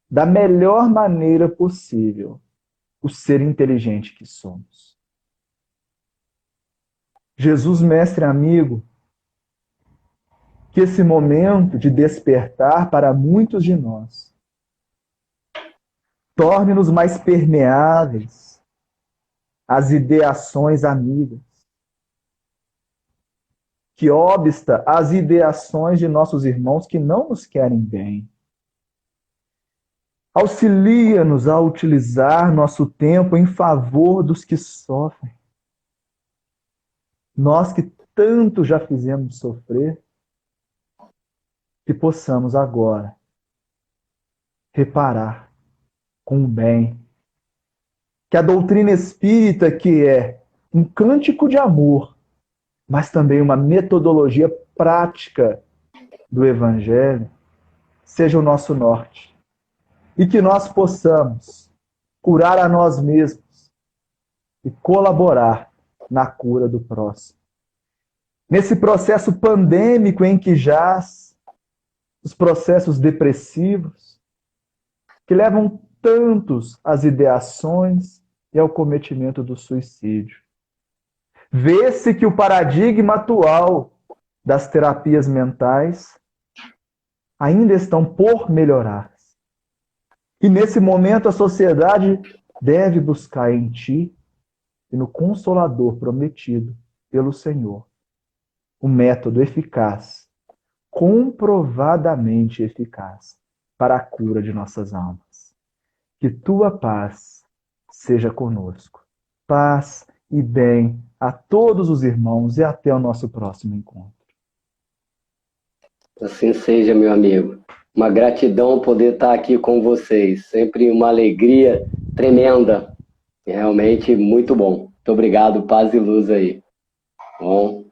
Speaker 2: da melhor maneira possível o ser inteligente que somos. Jesus, mestre amigo, que esse momento de despertar para muitos de nós torne-nos mais permeáveis às ideações amigas, que obsta às ideações de nossos irmãos que não nos querem bem. Auxilia-nos a utilizar nosso tempo em favor dos que sofrem. Nós que tanto já fizemos sofrer, que possamos agora reparar com o bem. Que a doutrina espírita, que é um cântico de amor, mas também uma metodologia prática do Evangelho, seja o nosso norte. E que nós possamos curar a nós mesmos e colaborar na cura do próximo. Nesse processo pandêmico em que jaz os processos depressivos, que levam tantos às ideações e ao cometimento do suicídio. Vê-se que o paradigma atual das terapias mentais ainda estão por melhorar. E nesse momento a sociedade deve buscar em ti e no Consolador prometido pelo Senhor um método eficaz, comprovadamente eficaz, para a cura de nossas almas. Que tua paz seja conosco. Paz e bem a todos os irmãos e até o nosso próximo encontro.
Speaker 1: Assim seja, meu amigo. Uma gratidão poder estar aqui com vocês. Sempre uma alegria tremenda. Realmente muito bom. Muito obrigado. Paz e luz aí. Bom.